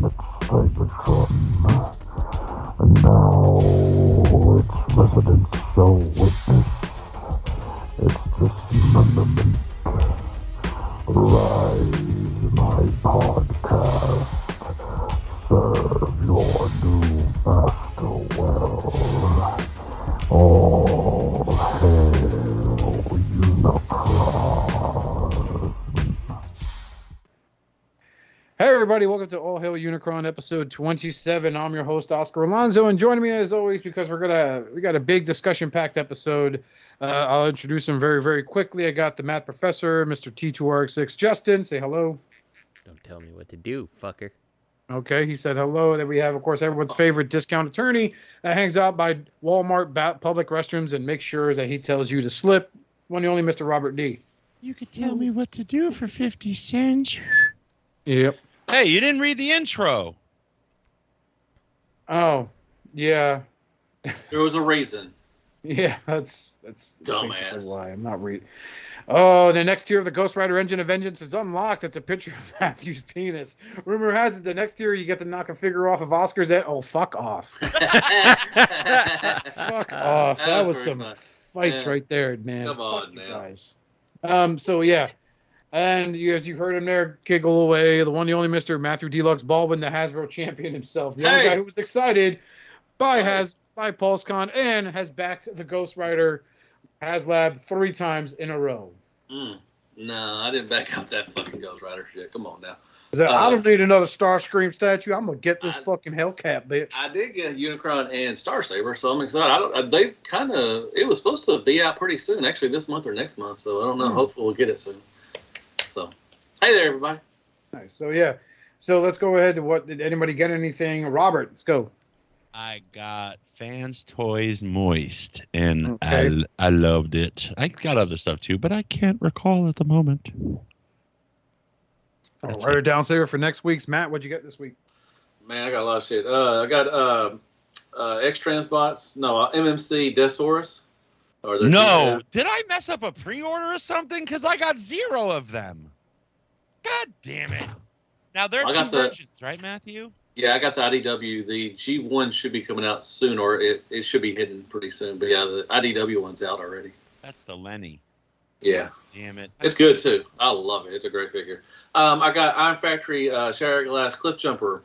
its statement from, and now its residents shall witness its dismemberment. Rise, my podcast, serve your new master well. All hail Unicron. Hey everybody, welcome to All Hail Unicron episode 27. I'm your host Oscar Alonso, and joining me as always because we got a big discussion-packed episode. I'll introduce them very, very quickly. I got the Math Professor, Mr. T2RX6, Justin. Say hello. Don't tell me what to do, fucker. Okay, he said hello. Then we have, of course, everyone's favorite discount attorney that hangs out by Walmart public restrooms and makes sure that he tells you to slip. One and only Mr. Robert D. You could tell me what to do for 50 cents. Yep. Hey, you didn't read the intro. Oh, yeah. There was a reason. Yeah, that's Dumbass. basically why I'm not reading. Oh, the next tier of the Ghost Rider Engine of Vengeance is unlocked. It's a picture of Matthew's penis. Rumor has it the next tier you get to knock a figure off of Oscar's head. Oh, fuck off. Fuck off. That was some fights right there, man. Come on, man. Guys. So, yeah. And as you heard him there, giggle away, the one, the only Mr. Matthew Deluxe Baldwin, the Hasbro champion himself. The only guy who was excited by Pulsecon and has backed the Ghost Rider HasLab 3 times in a row. No, I didn't back up that fucking Ghost Rider shit. Come on now. I don't need another Starscream statue. I'm going to get this fucking Hellcat, bitch. I did get Unicron and Starsaber, so I'm excited. It was supposed to be out pretty soon, actually this month or next month, so I don't know. Hopefully we'll get it soon. So, hey there, everybody. Nice. So, yeah. So, let's go ahead to did anybody get anything? Robert, let's go. I got Fans Toys Moist, and Okay. I loved it. I got other stuff too, but I can't recall at the moment. I'll write it down, save it for next week's. Matt, what'd you get this week? Man, I got a lot of shit. I got X-Transbots. No, MMC Desaurus. No, did I mess up a pre-order or something? Because I got 0 of them. God damn it. Now, there are 2 versions, right, Matthew? Yeah, I got the IDW. The G1 should be coming out soon, or it should be hidden pretty soon. But yeah, the IDW one's out already. That's the Lenny. Yeah. Damn it. It's good, too. I love it. It's a great figure. I got Iron Factory Shattered Cast Cliffjumper.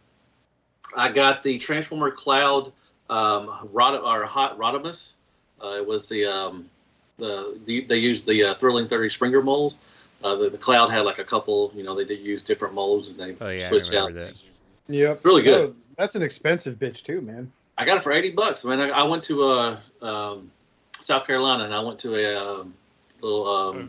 I got the Transformer Cloud Rodimus. It was they used the Thrilling 30 Springer mold. The Cloud had like a couple, they did use different molds and they switched out. That. Yep. It's really good. Oh, that's an expensive bitch too, man. I got it for $80. Man, I went to South Carolina and I went to a little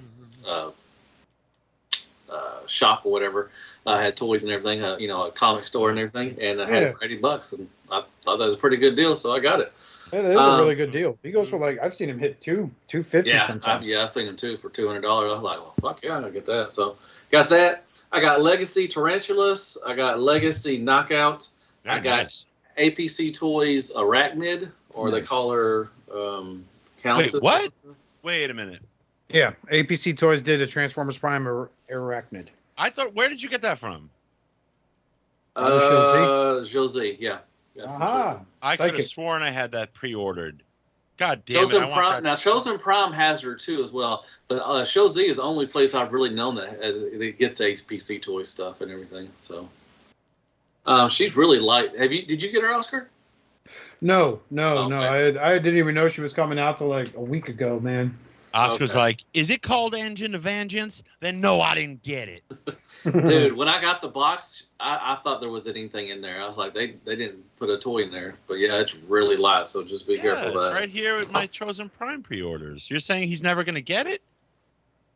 shop or whatever. I had toys and everything, a comic store and everything, and I had it for $80, and I thought that was a pretty good deal, so I got it. Yeah, that is a really good deal. He goes for I've seen him hit $250 sometimes. I've seen him too for $200. I was like, well, fuck yeah, I gotta get that. So got that. I got Legacy Tarantulas. I got Legacy Knockout. Very I got nice. APC Toys Arachnid, or they call her Countess. Wait, what? Wait a minute. Yeah, APC Toys did a Transformers Prime Arachnid. I thought, where did you get that from? Josie, yeah. Aha. I could have Psychic. sworn I had that pre-ordered. God damn Chosen it! I want Prime. that Now, Chosen Prime has her too as well, but Shozi is the only place I've really known that gets APC toy stuff and everything. So, she's really light. Did you get her, Oscar? No. Okay. I didn't even know she was coming out till like a week ago, man. Oscar's like, is it called Engine of Vengeance? Then no, I didn't get it. Dude, when I got the box, I thought there was anything in there. I was like, they didn't put a toy in there. But yeah, it's really light, so just be careful of It's that. right here with my Chosen Prime pre-orders. You're saying he's never going to get it?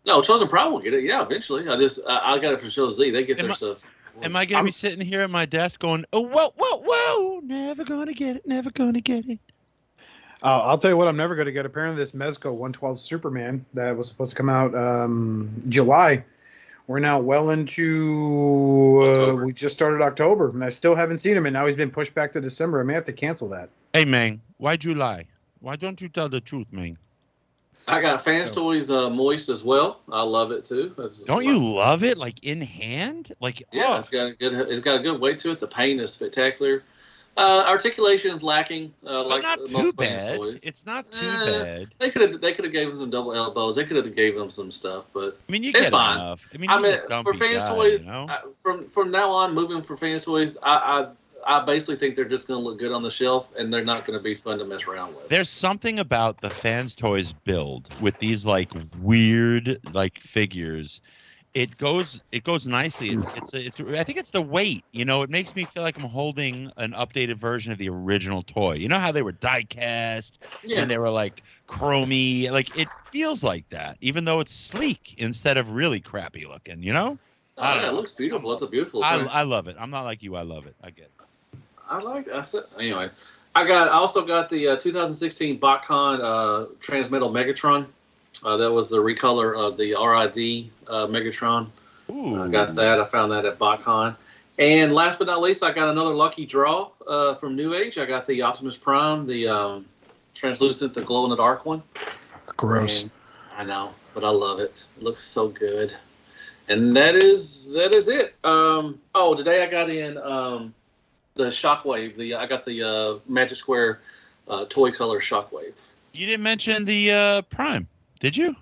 No, Chosen Prime will get it. Yeah, eventually. I got it from Show Z. They get their stuff. Am I going to be sitting here at my desk going, oh, whoa, never going to get it. I'll tell you what, I'm never going to get. Apparently, this Mezco 112 Superman that was supposed to come out July. We're now well into, we just started October, and I still haven't seen him, and now he's been pushed back to December. I may have to cancel that. Hey, man, why'd you lie? Why don't you tell the truth, man? I got Fans Toys Moist as well. I love it too. Don't you love it? Like in hand? Like yeah, it's got a good weight to it. The paint is spectacular. Articulation is lacking. Like not too bad. It's not too bad. They could have gave him some double elbows. They could have gave him some stuff, but I mean, you it's get fine. enough. I mean, For Fans Toys, you know? From now on, moving for Fans Toys, I basically think they're just going to look good on the shelf, and they're not going to be fun to mess around with. There's something about the Fans Toys build with these like weird like figures. It goes nicely. I think it's the weight. You know, it makes me feel like I'm holding an updated version of the original toy. You know how they were die cast and they were like chromey. Like it feels like that, even though it's sleek instead of really crappy looking. You know? It looks beautiful. It's a beautiful. I love it. I'm not like you. I love it. I get it. Anyway, I also got the 2016 BotCon Transmetal Megatron. That was the recolor of the RID Megatron. I got that. I found that at BotCon. And last but not least, I got another lucky draw from New Age. I got the Optimus Prime, the translucent, the glow in the dark one. Gross. And I know, but I love it. It looks so good. And that is it. Today I got in the Shockwave. I got the Magic Square toy color Shockwave. You didn't mention the Prime, did you?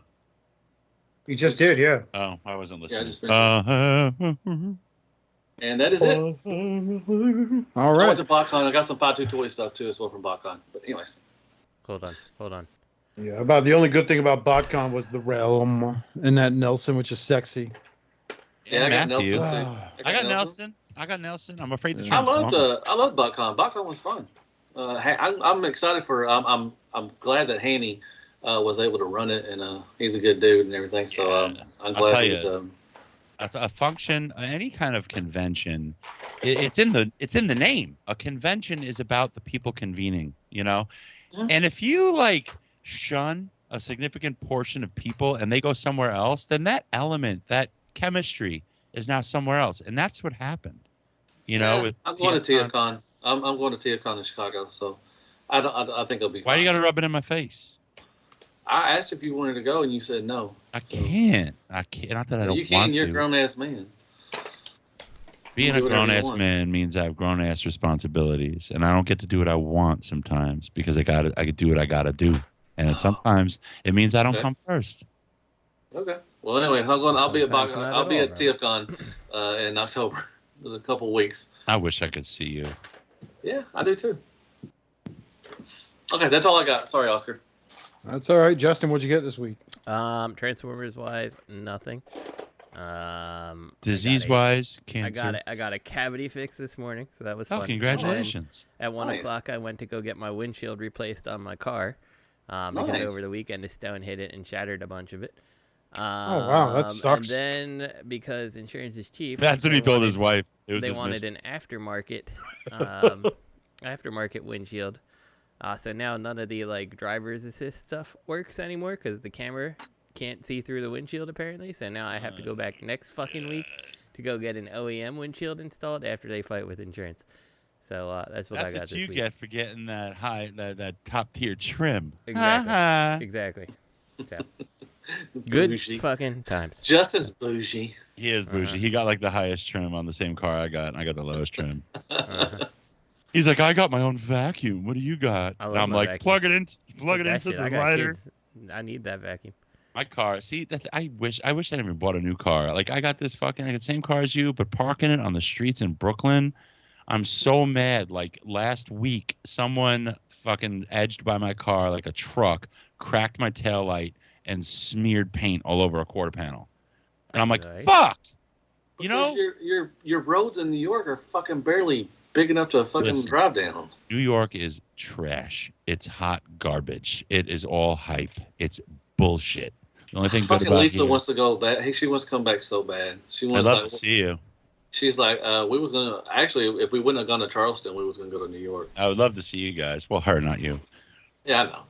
You just did, yeah. Oh, I wasn't listening. Yeah, I just mentioned and that is it. All right. I went to BotCon. I got some 5-2 toy stuff too as well from BotCon. But anyways. Hold on. Yeah, about the only good thing about BotCon was the realm and that Nelson, which is sexy. Yeah, I got Matthew. Nelson too. I got Nelson. I'm afraid to I transform. loved BotCon. BotCon was fun. I'm excited for. I'm glad that Hanny was able to run it, and he's a good dude and everything. So I'm glad he's. A function, any kind of convention, it's in the name. A convention is about the people convening, you know. Yeah. And if you like shun a significant portion of people and they go somewhere else, then that element, that chemistry, is now somewhere else, and that's what happened. You know, I'm going to TFCon. I'm going to TFCon in Chicago, so I think it'll be. Why fun. you got to rub it in my face? I asked if you wanted to go, and you said no. I can't. Not that I don't you can, want to. You're a grown-ass man. Being a grown-ass man means I have grown-ass responsibilities, and I don't get to do what I want sometimes because I could do what I got to do. And sometimes it means I don't come first. Okay. Well, anyway, I'll be at TFCon in October. In a couple weeks. I wish I could see you. Yeah, I do too. Okay, that's all I got. Sorry, Oscar. That's all right. Justin, what'd you get this week? Transformers wise, nothing. Disease wise, cancer. I got a cavity fix this morning, so that was fun. Congratulations. At 1 o'clock, I went to go get my windshield replaced on my car. Because over the weekend a stone hit it and shattered a bunch of it. Oh wow, that sucks. And then because insurance is cheap, that's what he told his wife. They wanted an aftermarket windshield. So now none of the like driver's assist stuff works anymore because the camera can't see through the windshield apparently. So now I have to go back next fucking week to go get an OEM windshield installed after they fight with insurance. So that's what I got this week. That's what you get for getting that that top tier trim. Exactly. So, good bougie. Fucking times. Just as bougie. He is bougie. He got like the highest trim on the same car I got, and I got the lowest trim. He's like, I got my own vacuum. What do you got? And I'm like, vacuum. plug it into the lighter. I need that vacuum. My car. See, I wish I never bought a new car. Like I got this I got the same car as you, but parking it on the streets in Brooklyn. I'm so mad. Like last week, someone fucking edged by my car like a truck, cracked my taillight, and smeared paint all over a quarter panel. And I'm like, fuck! You know? Your roads in New York are fucking barely big enough to fucking drive down. New York is trash. It's hot garbage. It is all hype. It's bullshit. The only thing good about Lisa wants to go back. Hey, she wants to come back so bad. She wants. I'd love to see you. She's like, we was gonna actually, if we wouldn't have gone to Charleston, we was gonna go to New York. I would love to see you guys. Well, her, not you. Yeah, I know,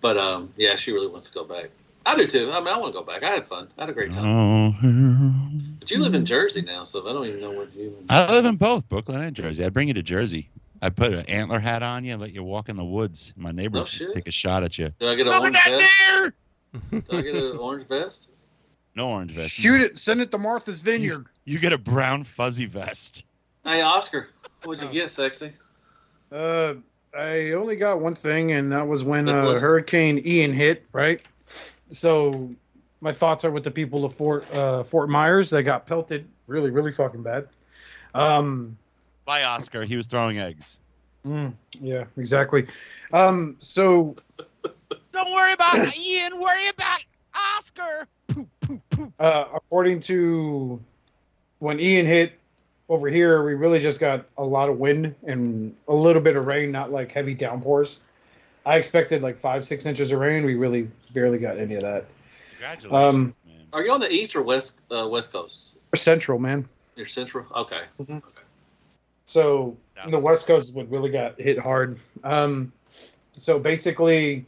but yeah, she really wants to go back. I do too. I mean, I want to go back. I had fun. I had a great time. But you live in Jersey now, so I don't even know where you live. I live in both Brooklyn and Jersey. I'd bring you to Jersey. I'd put an antler hat on you and let you walk in the woods. My neighbors take a shot at you. Do I get a orange vest? Do I get an orange vest? No orange vest. Shoot it. Send it to Martha's Vineyard. You get a brown fuzzy vest. Hey, Oscar, what'd you get, sexy? I only got one thing, and that was when Nicholas? Hurricane Ian hit, right? So my thoughts are with the people of Fort Myers. They got pelted really, really fucking bad. By Oscar, he was throwing eggs. Yeah, exactly. So Don't worry about Ian. Worry about Oscar. Poop, poop, poop. according to when Ian hit over here, we really just got a lot of wind and a little bit of rain, not like heavy downpours. I expected like 5-6 inches of rain. We really barely got any of that. Congratulations, man. Are you on the east or west coast? We're central, man. You're central? Okay. Mhm. So the West Coast is what really got hit hard. So basically,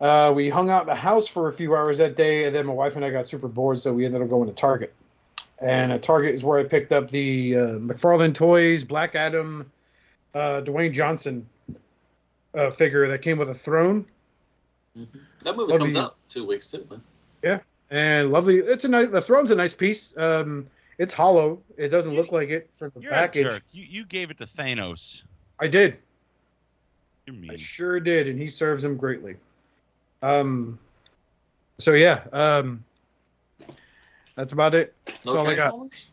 we hung out in the house for a few hours that day, and then my wife and I got super bored, so we ended up going to Target. And at Target is where I picked up the McFarlane Toys Black Adam Dwayne Johnson figure that came with a throne. Mm-hmm. That movie comes out 2 weeks too, man. Yeah, and lovely. The throne's a nice piece. It's hollow. It doesn't look like it from the You're package. a jerk. You gave it to Thanos. I did. You're mean. I sure did, and he serves him greatly. So yeah, that's about it. That's No all I got. Transformers?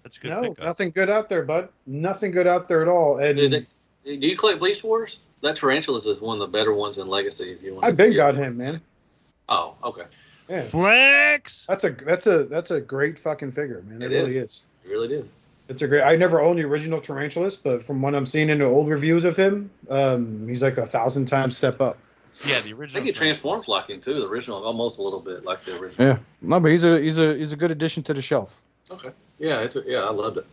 That's a good No, pickup. nothing good out there, bud. Nothing good out there at all. And Do you collect Beast Wars? That Tarantulas is one of the better ones in Legacy. If you want. I big got him, man. Oh, okay. Yeah, Flex. that's a great fucking figure, man. It It really is. It really did. It's a great. I never owned the original Tarantulas, but from what I'm seeing in the old reviews of him, he's like 1,000 times step up. Yeah, the I original. think he transforms like him too. The original, almost a little bit like the original. Yeah, no, but he's a good addition to the shelf. Okay. Yeah, I loved it.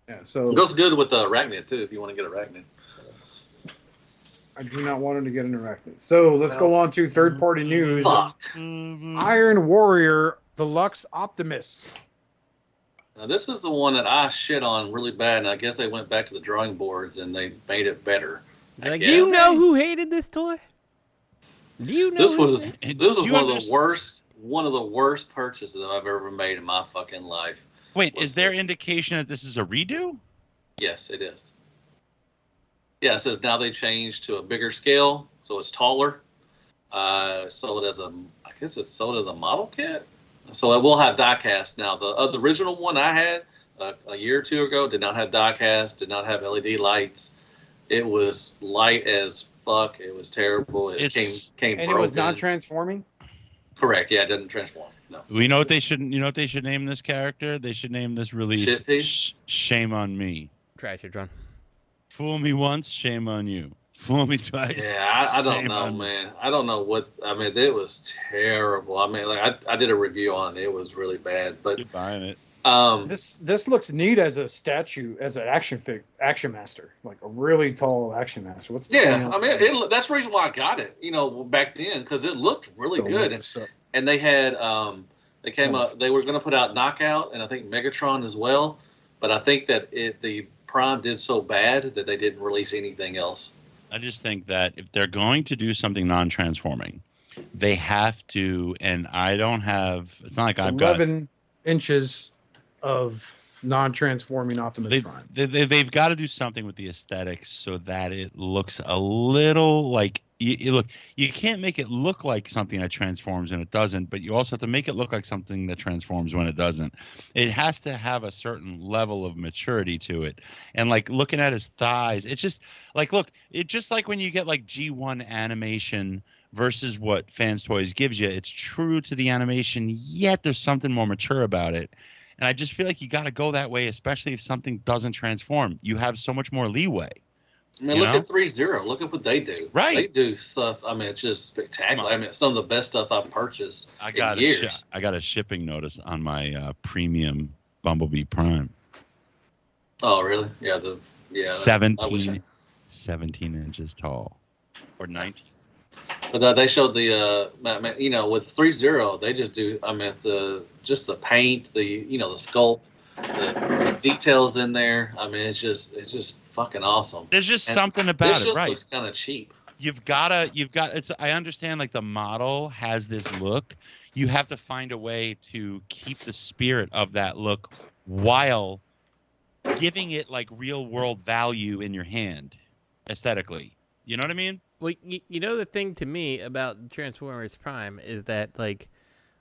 Yeah, so It goes good with Arachnid too. If you want to get Arachnid. I do not want him to get an arachnid. So let's go on to third-party news. Fuck. Iron Warrior Deluxe Optimus. Now this is the one that I shit on really bad, and I guess they went back to the drawing boards and they made it better. Like, I do you guess. know who hated this toy? Do you know This who was hated- this was Do you one of the understand- worst purchases I've ever made in my fucking life. Wait, What's is there this? indication that this is a redo? Yes, it is. Yeah, it says now they changed to a bigger scale, so it's taller. Sold as I guess it's sold as a model kit. So it will have die-cast now. The original one I had a year or two ago did not have die-cast, did not have LED lights. It was light as fuck. It was terrible. It came And broken. it was non-transforming? Correct. Yeah, it doesn't transform. No. We know what they should. You know what they should name this character? They should name this release. Shit piece? Shame on me. Trash it, John. Fool me once, shame on you. Fool me twice. Yeah, I don't shame know, on me. man. I don't know what. I mean, it was terrible. I mean, like I did a review on it. It was really bad. But You're buying it. This looks neat as a statue, as an action master, like a really tall action master. What's the yeah, I mean, that's the reason why I got it. You know, back then because it looked really good. And they had they came up. They were going to put out Knockout and I think Megatron as well. But I think that the Prime did so bad that they didn't release anything else. I just think that if they're going to do something non-transforming, they have to. And I don't have. It's not like I've got 11 inches of non-transforming Optimus Prime. They've got to do something with the aesthetics so that it looks a little like you can't make it look like something that transforms and it doesn't, but you also have to make it look like something that transforms when it doesn't. It has to have a certain level of maturity to it. And like looking at his thighs, it's just like, look, it's just like when you get like G1 animation versus what Fans Toys gives you. It's true to the animation, yet there's something more mature about it. And I just feel like you got to go that way, especially if something doesn't transform. You have so much more leeway. I mean, look at Threezero. Look at what they do. Right. They do stuff. I mean, it's just spectacular. I mean, it's some of the best stuff I've purchased in years. I got a shipping notice on my premium Bumblebee Prime. Oh, really? Yeah. 17 inches tall. Or 19. But they showed the, with Threezero, they just do, I mean, the paint, the sculpt, the details in there. I mean, it's just fucking awesome. There's just something about it, right? Looks kind of cheap. I understand like the model has this look. You have to find a way to keep the spirit of that look while giving it like real world value in your hand aesthetically. You know what I mean? Well, you know the thing to me about Transformers Prime is that like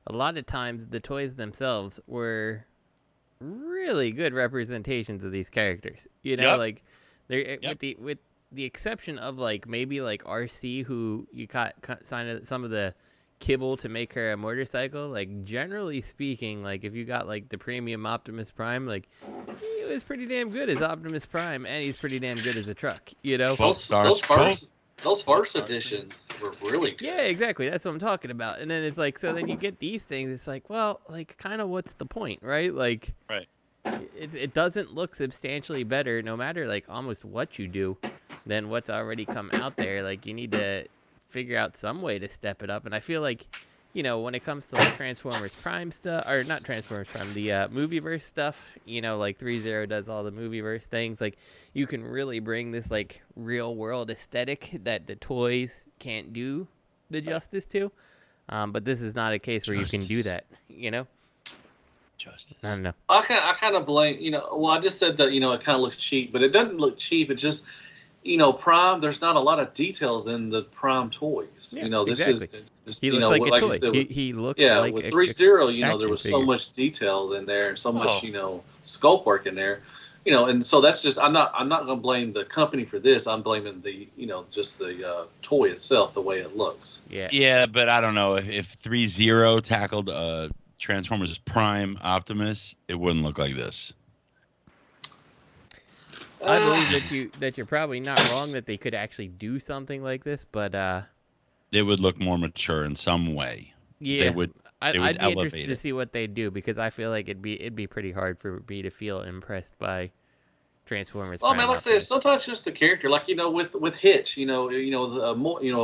a lot of times the toys themselves were really good representations of these characters. You know, like they're with the exception of like maybe like RC, who you got some of the kibble to make her a motorcycle. Like generally speaking, like if you got like the premium Optimus Prime, like he was pretty damn good as Optimus Prime, and he's pretty damn good as a truck. You know, those first editions were really good. Yeah, exactly. That's what I'm talking about. And then it's like, so then you get these things. It's like, well, like kind of what's the point, right? Like, right. It doesn't look substantially better, no matter like almost what you do, than what's already come out there. Like you need to figure out some way to step it up. And I feel like, you know, when it comes to like Transformers Prime stuff, or not Transformers Prime, the Movieverse stuff, you know, like Threezero does all the Movieverse things. Like you can really bring this like real world aesthetic that the toys can't do the justice to. But this is not a case where you can do that, you know? Justice. I don't know. I kind of blame, you know, well, I just said that, you know, it kind of looks cheap, but it doesn't look cheap. It just, you know, Prime, there's not a lot of details in the Prime toys. Yeah, you know, this exactly. is, He you looks know, like like a toy. you said, He looks like with a Threezero, you know, there action was so figure. much detail in there, so much, you know, sculpt work in there. You know, and so that's just, I'm not going to blame the company for this. I'm blaming the, you know, just the toy itself, the way it looks. Yeah. Yeah, but I don't know if Threezero tackled Transformers Prime Optimus, it wouldn't look like this. I believe that you're probably not wrong that they could actually do something like this, but it would look more mature in some way. Yeah, I'd be elevate interested to it. see what they do, because I feel like it'd be pretty hard for me to feel impressed by Transformers. Well, Prime man, like I said, Optimus. sometimes just the character, like, you know, with Hitch, you know,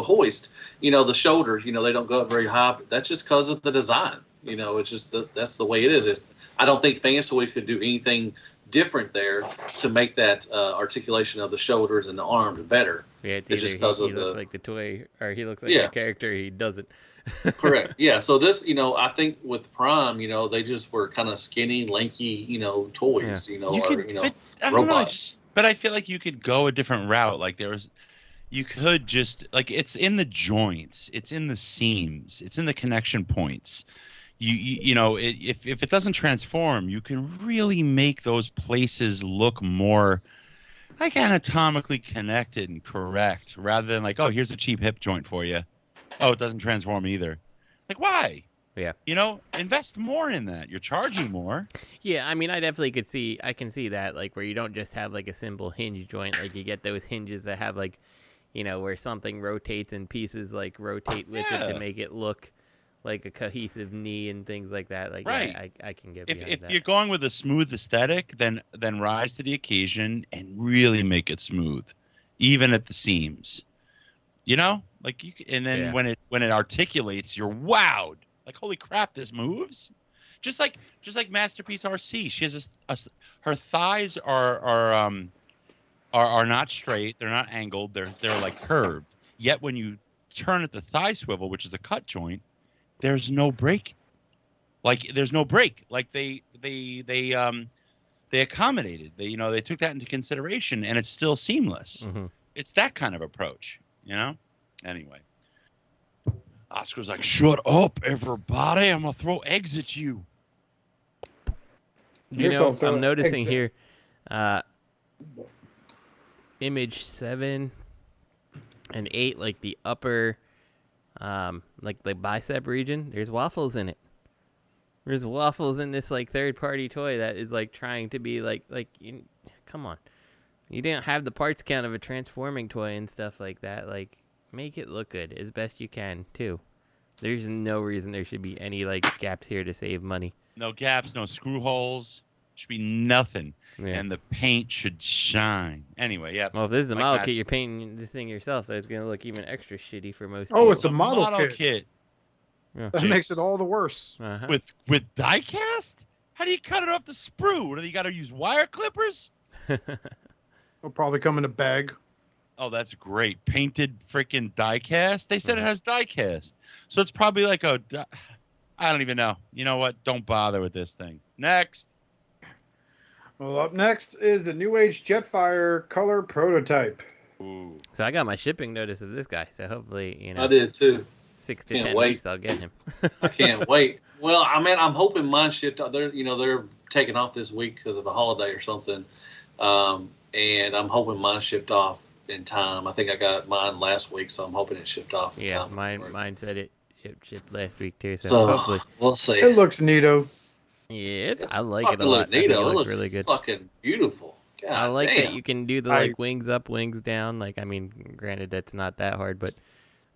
Hoist, you know, the shoulders, you know, they don't go up very high. But that's just because of the design. You know, it's just that's the way it is. I don't think Fans Toys could do anything different there to make that articulation of the shoulders and the arms better. Yeah, it's just because he looks like the toy, or he looks like the character. He doesn't. Correct. Yeah. So this, you know, I think with Prime, you know, they just were kind of skinny, lanky, you know, toys. You know, but, I don't know, but I feel like you could go a different route. Like you could just like it's in the joints, it's in the seams, it's in the connection points. You know, if it doesn't transform, you can really make those places look more like anatomically connected and correct, rather than like, oh, here's a cheap hip joint for you. Oh, it doesn't transform either. Like, why? Yeah. You know, invest more in that. You're charging more. Yeah, I mean, I can see that, like, where you don't just have like a simple hinge joint, like you get those hinges that have like, you know, where something rotates and pieces like rotate with it to make it look like a cohesive knee and things like that. Like, right. Yeah, I can get behind if that. you're going with a smooth aesthetic, then rise to the occasion and really make it smooth, even at the seams. You know, like when it articulates, you're wowed. Like, holy crap, this moves. Just like Masterpiece RC, she has her thighs are not straight, they're not angled, they're like curved. Yet when you turn at the thigh swivel, which is a cut joint, there's no break. Like there's no break. Like they accommodated. They took that into consideration, and it's still seamless. Mm-hmm. It's that kind of approach, you know. Anyway, Oscar's like, "Shut up, everybody! I'm gonna throw eggs at you." You know, I'm noticing here, image 7 and 8, like the upper, like the bicep region. There's waffles in it. There's waffles in this like third-party toy that is like trying to be like come on, you didn't have the parts count of a transforming toy and stuff like that. Like, make it look good as best you can too. There's no reason there should be any like gaps here to save money. No gaps, no screw holes. Should be nothing. Yeah. And the paint should shine. Anyway, yeah. Well, if this is a model kit, you're painting this thing yourself, so it's going to look even extra shitty for most people. Oh, it's a model kit. Yeah. That makes it all the worse. Uh-huh. With die cast? How do you cut it off the sprue? Do you got to use wire clippers? It'll probably come in a bag. Oh, that's great. Painted freaking die cast? They said it has die cast. So it's probably like I don't even know. You know what? Don't bother with this thing. Next. Well, up next is the New Age Jetfire color prototype. Ooh. So I got my shipping notice of this guy. So hopefully, I did too. 6 to Can't 10 wait. weeks I'll get him. I can't wait. Well, I mean, I'm hoping mine shipped out. They're taking off this week because of a holiday or something, and I'm hoping mine shipped off in time. I think I got mine last week, so I'm hoping it shipped off. Yeah, in time. mine said it shipped last week too. So, So hopefully, we'll see. It looks neato. yeah, It's I like it a fucking lot. I think neato. it It looks looks really good. fucking beautiful. God I like damn. that you can do the wings up, wings down. Like, I mean, granted that's not that hard, but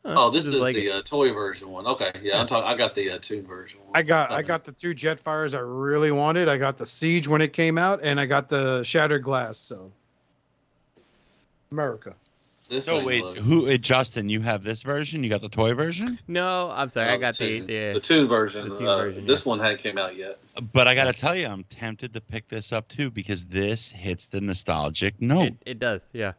This just is like the toy version one. Okay, yeah, I got the tune version one. I got the 2 Jetfires I really wanted. I got the Siege when it came out, and I got the Shattered Glass. So, America. This So thing wait, looks- Justin, you have this version? You got the toy version? no, I'm sorry, I got the tune version. the tune version, This one hadn't came out yet. But I got to tell you, I'm tempted to pick this up too because this hits the nostalgic note. it does, yeah.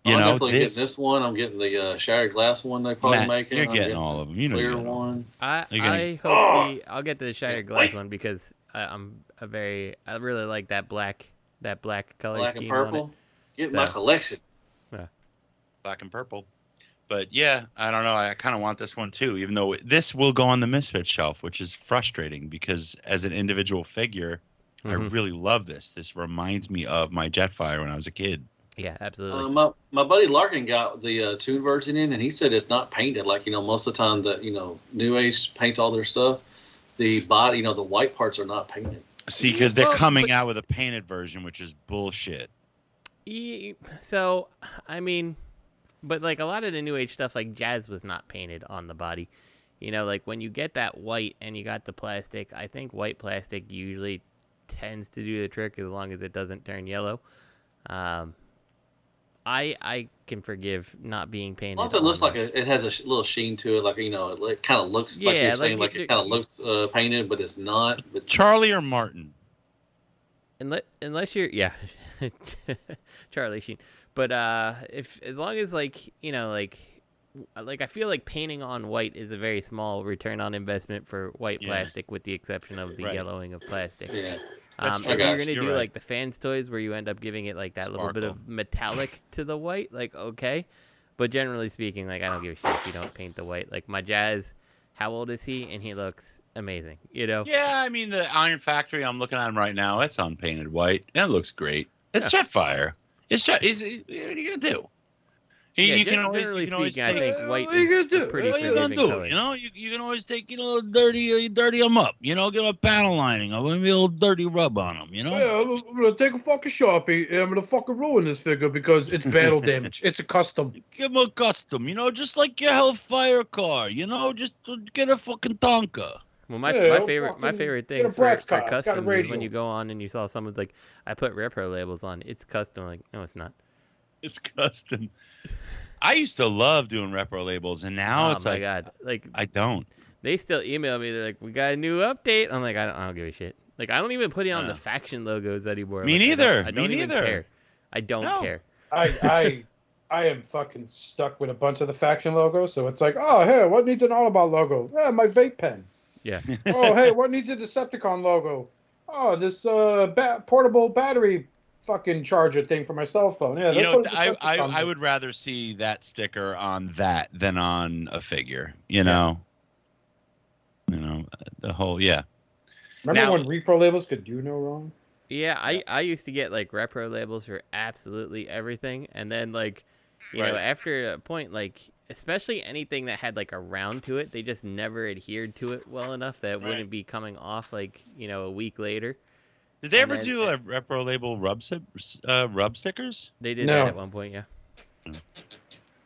You I'm know, definitely getting this one. I'm getting the Shattered Glass one they probably Matt, making. you're I'm getting all of them. You know, clear you're getting all of them. one. I'll get the Shattered Glass one because I really like that black color Black and scheme on it. purple. Get my So- collection. Black and purple. But yeah, I don't know. I kind of want this one too, even though this will go on the Misfit shelf, which is frustrating because as an individual figure, I really love this. This reminds me of my Jetfire when I was a kid. Yeah, absolutely. My buddy Larkin got the tune version in, and he said it's not painted. Like, most of the time that, New Age paints all their stuff. The body, the white parts are not painted. See, because they're Well, coming but- out with a painted version, which is bullshit. So, I mean, but like a lot of the New Age stuff, like Jazz was not painted on the body. Like when you get that white and you got the plastic, I think white plastic usually tends to do the trick as long as it doesn't turn yellow. I can forgive not being painted. Once it looks like it has a little sheen to it, like it kind of looks like you're saying, like it kind of looks painted, but it's not. But Charlie or Martin? Unless you're Charlie Sheen, but if as long as like I feel like painting on white is a very small return on investment for white plastic, with the exception of the yellowing of plastic. Yeah. If you're gonna do right. like the fans toys where you end up giving it like that little bit of metallic to the white, like okay, but generally speaking, like I don't give a shit if you don't paint the white. Like my Jazz, how old is he? And he looks amazing, Yeah, I mean the Iron Factory I'm looking at him right now. It's unpainted white. And it looks great. It's Jetfire. What are you gonna do? You can always speaking, I think white what are you is gonna a do? pretty What are you gonna forgiving do? color. You can always take dirty them up. Give them a panel lining. Give them a little dirty rub on them. Yeah, I'm gonna take a fucking Sharpie and I'm gonna fucking ruin this figure because it's battle damage. It's a custom. Give them a custom. Just like your Hellfire car. Just get a fucking Tonka. Well, my favorite get a things for Bratz car. It's got a customs is radio. when you go on and you saw someone's like, I put repro labels on. It's custom. Like, no, it's not. It's custom. I used to love doing repro labels, and now it's like, God, like I don't. they still email me. They're like, we got a new update. I'm like, I don't give a shit. Like, I don't even put it on the faction logos anymore. Me Like, neither. I don't Me even neither. care. I don't care. I am fucking stuck with a bunch of the faction logos, so it's like, oh, hey, what needs an Autobot logo? Yeah, my vape pen. Yeah. Oh, hey, what needs a Decepticon logo? Oh, this portable battery fucking charger thing for my cell phone. Yeah, I would rather see that sticker on that than on a figure. The whole Remember when repro labels could do no wrong? Yeah, I used to get like repro labels for absolutely everything, and then like, after a point, like especially anything that had like a round to it, they just never adhered to it well enough that it wouldn't be coming off like a week later. Did they ever do a repro label rub stickers? They did that at one point, yeah.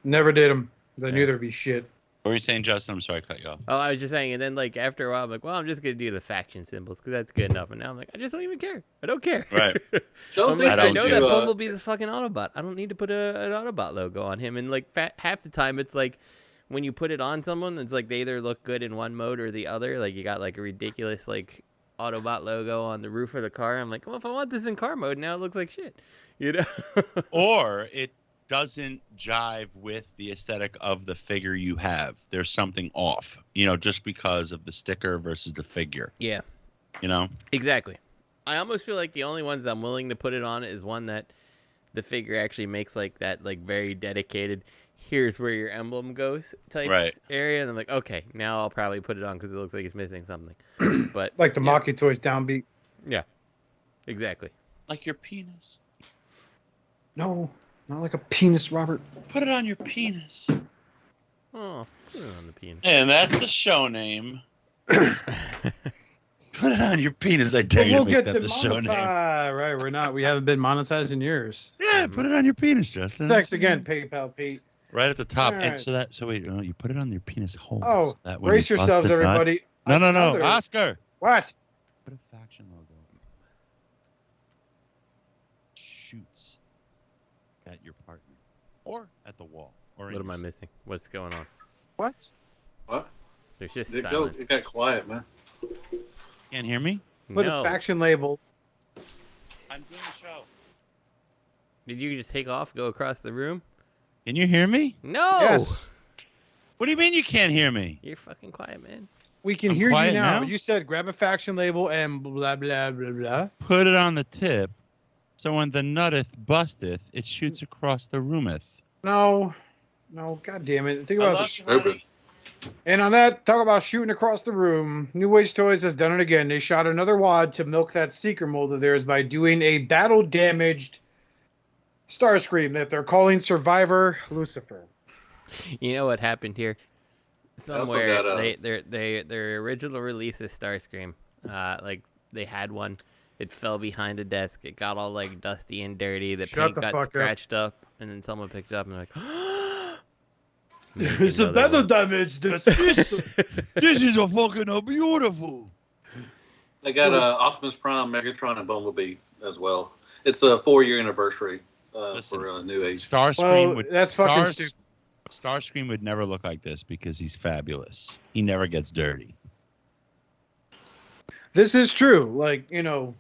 Never did them. I knew there'd be shit. What were you saying, Justin? I'm sorry, I cut you off. Oh, I was just saying, and then like after a while, I'm like, well, I'm just gonna do the faction symbols because that's good enough. And now I'm like, I just don't even care. I don't care. Right. I know that Bumblebee's a fucking Autobot. I don't need to put an Autobot logo on him. And like half the time, it's like when you put it on someone, it's like they either look good in one mode or the other. Like you got like a ridiculous like Autobot logo on the roof of the car. I'm like, well, if I want this in car mode, now it looks like shit. Or it doesn't jive with the aesthetic of the figure you have. There's something off, you know, just because of the sticker versus the figure. Yeah. You know? Exactly. I almost feel like the only ones I'm willing to put it on is one that the figure actually makes like that, like very dedicated, here's where your emblem goes type area. And I'm like, okay, now I'll probably put it on because it looks like it's missing something. But like the Maki Toys downbeat. Yeah. Exactly. Like your penis. No, not like a penis, Robert. Put it on your penis. Oh, put it on the penis. And that's the show name. Put it on your penis. I dare you to make that the show name. Right, we're not. We haven't been monetized in years. Yeah, put it on your penis, Justin. Thanks again, PayPal Pete. Right at the top. Right. And so wait, you put it on your penis hole. Oh, that brace yourselves, everybody. No, Oscar. What? Put a faction logo. Shoots at your partner. Or at the wall. Or what am I missing? What's going on? What? There's just silence. It got quiet, man. Can't hear me? Put a faction label. I'm doing the show. Did you just take off, go across the room? Can you hear me? No. Yes. What do you mean you can't hear me? You're fucking quiet, man. We can hear you now. You said grab a faction label and blah, blah, blah, blah. Put it on the tip, so when the nutteth busteth, it shoots across the roometh. No, God damn it. Think about stupid. And on that, talk about shooting across the room. New Age Toys has done it again. They shot another wad to milk that Seeker mold of theirs by doing a battle-damaged Starscream that they're calling Survivor Lucifer. You know what happened here? Somewhere their original release of Starscream, like they had one. It fell behind a desk. It got all like dusty and dirty. The paint got scratched up, and then someone picked it up and they're like, it's a battle damage. This is a fucking beautiful. They got Optimus Prime, Megatron, and Bumblebee as well. It's a 4-year anniversary for New Age. Starscream that's fucking stupid. Starscream would never look like this because he's fabulous. He never gets dirty. This is true. Like, God,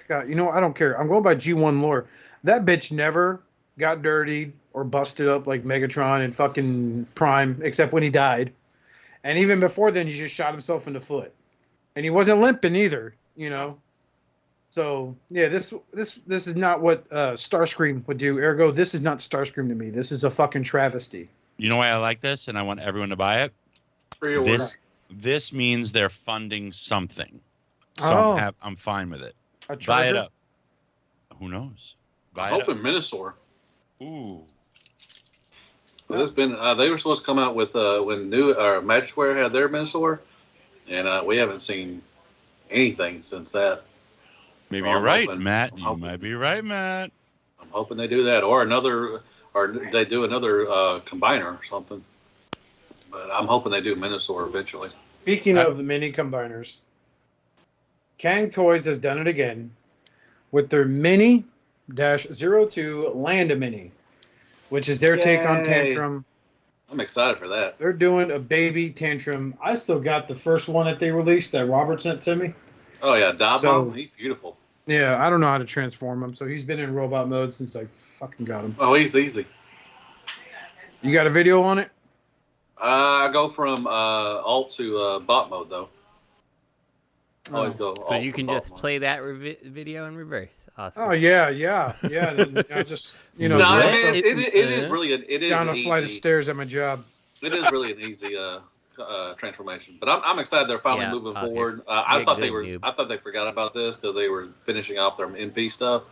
I don't care. I'm going by G1 lore. That bitch never got dirtied or busted up like Megatron and fucking Prime, except when he died. And even before then, he just shot himself in the foot. And he wasn't limping either, So, yeah, this is not what Starscream would do. Ergo, this is not Starscream to me. This is a fucking travesty. You know why I like this, and I want everyone to buy it? This means they're funding something. So I'm fine with it. Buy it up. Who knows? I'm hoping Minosaur. Ooh. There's been they were supposed to come out with when Magic Square had their Minosaur, and we haven't seen anything since that. Maybe you're right, Matt. You might be right, Matt. I'm hoping they do that, or they do another combiner or something. But I'm hoping they do Minosaur eventually. Speaking of the mini combiners, Cang Toys has done it again with their Mini-02 Land-A-Mini, which is their take on Tantrum. I'm excited for that. They're doing a baby Tantrum. I still got the first one that they released that Robert sent to me. Oh, yeah, Dabo. He's beautiful. Yeah, I don't know how to transform him, so he's been in robot mode since I fucking got him. Oh, he's easy. You got a video on it? I go from alt to bot mode, though. Always go so you can just play that video in reverse. Awesome. Oh, yeah. Then, just, No, it is really down a flight of stairs at my job. It is really an easy transformation, but I'm excited they're finally moving forward. I thought they forgot about this because they were finishing off their MP stuff.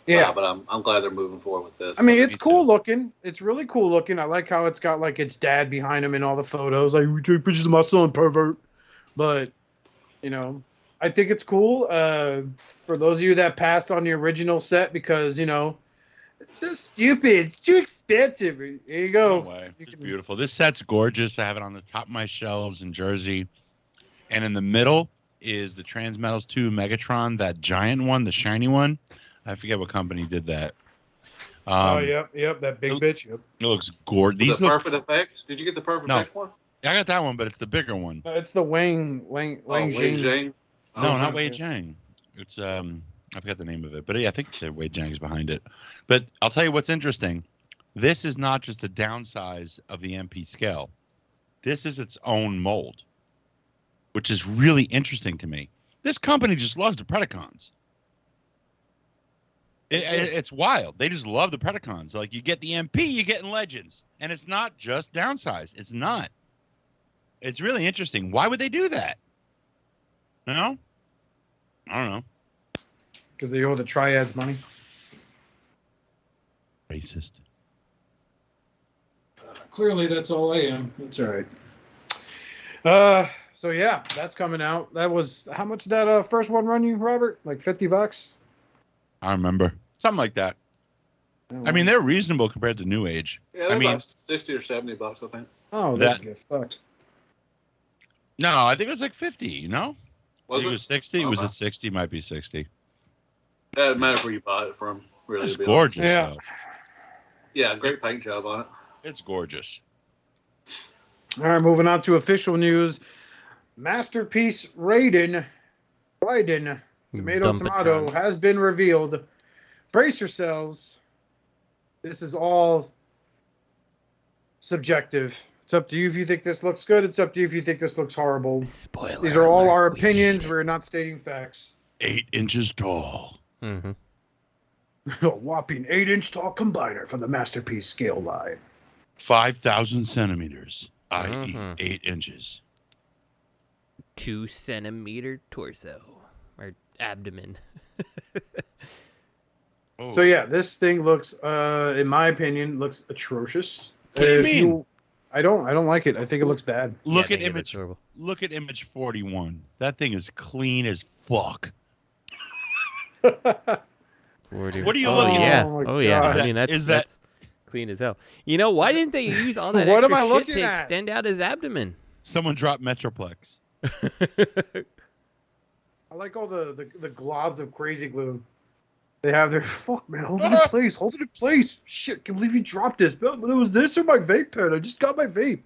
Yeah, but I'm glad they're moving forward with this. I mean, it's cool looking. It's really cool looking. I like how it's got like its dad behind him in all the photos. Like, we take pictures of my son, pervert. But I think it's cool. For those of you that passed on the original set because it's so stupid, it's too expensive. There you go. No way. It's beautiful. This set's gorgeous. I have it on the top of my shelves in Jersey, and in the middle is the Transmetals 2 Megatron, that giant one, the shiny one. I forget what company did that. Yep, that big bitch. Yep. It looks gorgeous. The Perfect Effect? Did you get the Perfect Effect one? I got that one, but it's the bigger one. It's the Wang Jing. No, not Wei Jiang. It's I forgot the name of it, but yeah, I think the Wade Jang's behind it. But I'll tell you what's interesting. This is not just a downsize of the MP scale. This is its own mold, which is really interesting to me. This company just loves the Predacons. It's wild. They just love the Predacons. Like, you get the MP, you get in Legends. And it's not just downsized. It's not. It's really interesting. Why would they do that? No? I don't know. Because they owe the Triads money. Racist. Clearly, that's all I am. That's all right. So yeah, that's coming out. That was how much did that first one run you, Robert? Like $50? I remember. Something like that. I mean, they're reasonable compared to New Age. Yeah, they're about $60 or $70, I think. Oh, that get fucked. No, I think it was like 50, you know? Was it was 60? Oh, was wow. it 60? Might be 60. Doesn't matter where you buy it from. Really, It's to be gorgeous, Yeah. though. Yeah, great paint job on it. It's gorgeous. All right, moving on to official news. Masterpiece Raiden, tomato Dumpatron. has been revealed. Brace yourselves. This is all subjective. It's up to you if you think this looks good. It's up to you if you think this looks horrible. Spoiler These are all alert, our we opinions. hate it. We're not stating facts. 8 inches tall. Mm-hmm. A whopping 8-inch tall combiner from the Masterpiece scale line. 5,000 centimeters, i.e. Mhm. 8 inches. 2 centimeter torso or abdomen. Oh. So yeah, this thing looks, in my opinion, looks atrocious. What do you If mean? I don't like it. I think it looks bad. Look Yeah, I at think it image. looks horrible. Look at image 41. That thing is clean as fuck. 40. What are you oh, looking yeah. at? Oh, my Oh, yeah. God. I mean, that's Is that- that's clean as hell. You know, why didn't they use all that What extra am I shit looking to at? extend out his abdomen? Someone dropped Metroplex. I like all the globs of crazy glue. They have their fuck man, hold it in place, hold it in place. Shit, can't believe you dropped this. But it was this or my vape pen. I just got my vape.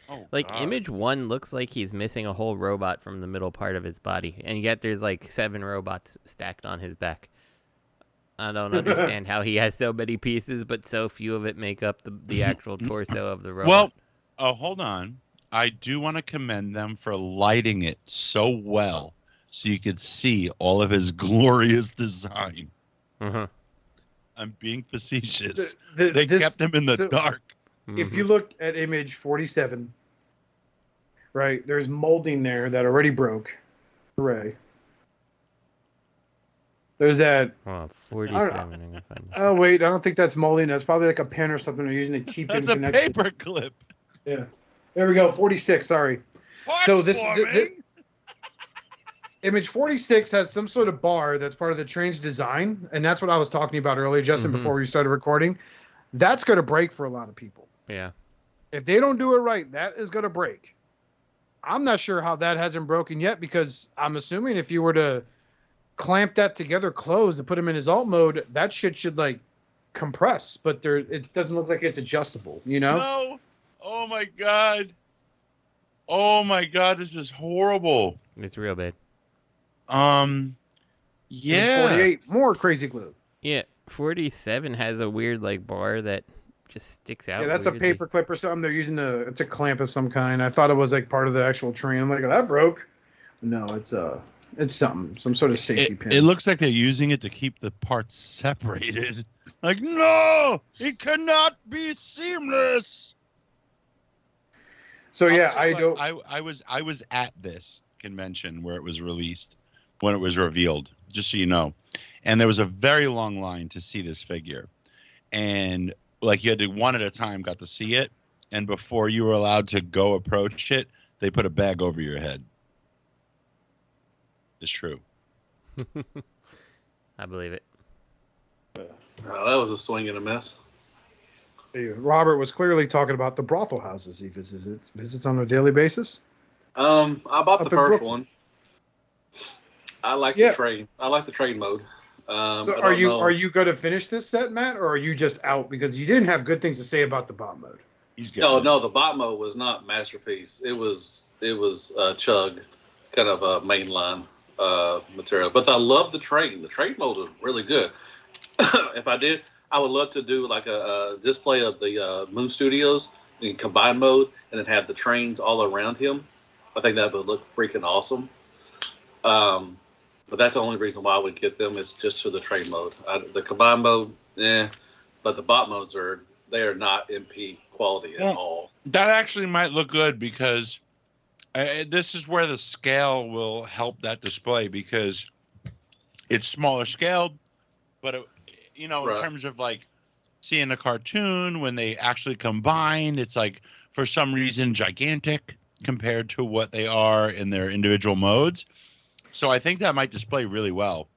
Oh, Like, God. image 1 looks like he's missing a whole robot from the middle part of his body. And yet there's like 7 robots stacked on his back. I don't understand how he has so many pieces, but so few of it make up the actual torso of the robot. Well, hold on. I do want to commend them for lighting it so well so you could see all of his glorious design. Uh-huh. I'm being facetious. They They kept him in the so- dark. If you look at image 47, right, there's molding there that already broke. Hooray. There's that. Oh, 47. I'm gonna find it. Oh, wait, I don't think that's molding. That's probably like a pen or something they're using to keep That's it a connected. paper clip. Yeah. There we go, 46, sorry. So this Forming. image 46 has some sort of bar that's part of the train's design, and that's what I was talking about earlier, Justin, Mhm. before we started recording. That's going to break for a lot of people. Yeah. If they don't do it right, that is going to break. I'm not sure how that hasn't broken yet, because I'm assuming if you were to clamp that together closed and put him in his alt mode, that shit should like compress, but it doesn't look like it's adjustable, you know? No. Oh my God. Oh my God, this is horrible. It's real bad. Image Yeah. 48, more crazy glue. Yeah. 47 has a weird, like, bar that just sticks out. Yeah, that's a weirdly. paper clip or something. They're using it's a clamp of some kind. I thought it was like part of the actual train. I'm like, oh, that broke. No, it's something, some sort of safety pin. It looks like they're using it to keep the parts separated. Like, no, it cannot be seamless. So yeah, I'll I tell you don't. what, I was at this convention where it was released, when it was revealed, just so you know. And there was a very long line to see this figure. And like you had to one at a time got to see it. And before you were allowed to go approach it, they put a bag over your head. It's true. I believe it. Oh, that was a swing and a miss. Robert was clearly talking about the brothel houses he visits on a daily basis. I bought Up the in first Brooklyn. one. I like Yeah. the trade. I like the trade mode. So I are don't you know. going to finish this set, Matt, or are you just out because you didn't have good things to say about the bot mode? He's No, the bot mode was not masterpiece. It was chug, kind of a mainline. material. But I love the trade. The trade mode is really good. If I did, I would love to do like a display of the Moon Studios in combined mode, and then have the trains all around him. I think that would look freaking awesome. But that's the only reason why I would get them is just for the trade mode. The combined mode, but the bot modes are not MP quality at all. That actually might look good because this is where the scale will help that display because it's smaller scaled, but in terms of like seeing a cartoon when they actually combine, it's like for some reason gigantic compared to what they are in their individual modes. So I think that might display really well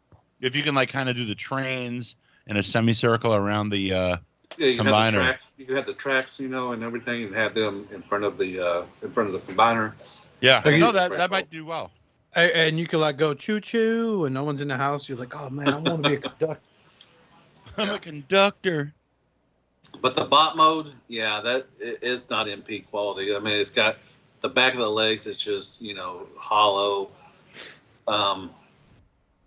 if you can like kind of do the trains in a semicircle around the combiner. You can have the tracks, and everything, and have them in front of the combiner. Yeah, that might do well. And you can like go choo choo, and no one's in the house. You're like, oh man, I want to be a conductor. I'm a conductor. But the bot mode, that is not MP quality. I mean, it's got the back of the legs. It's just hollow.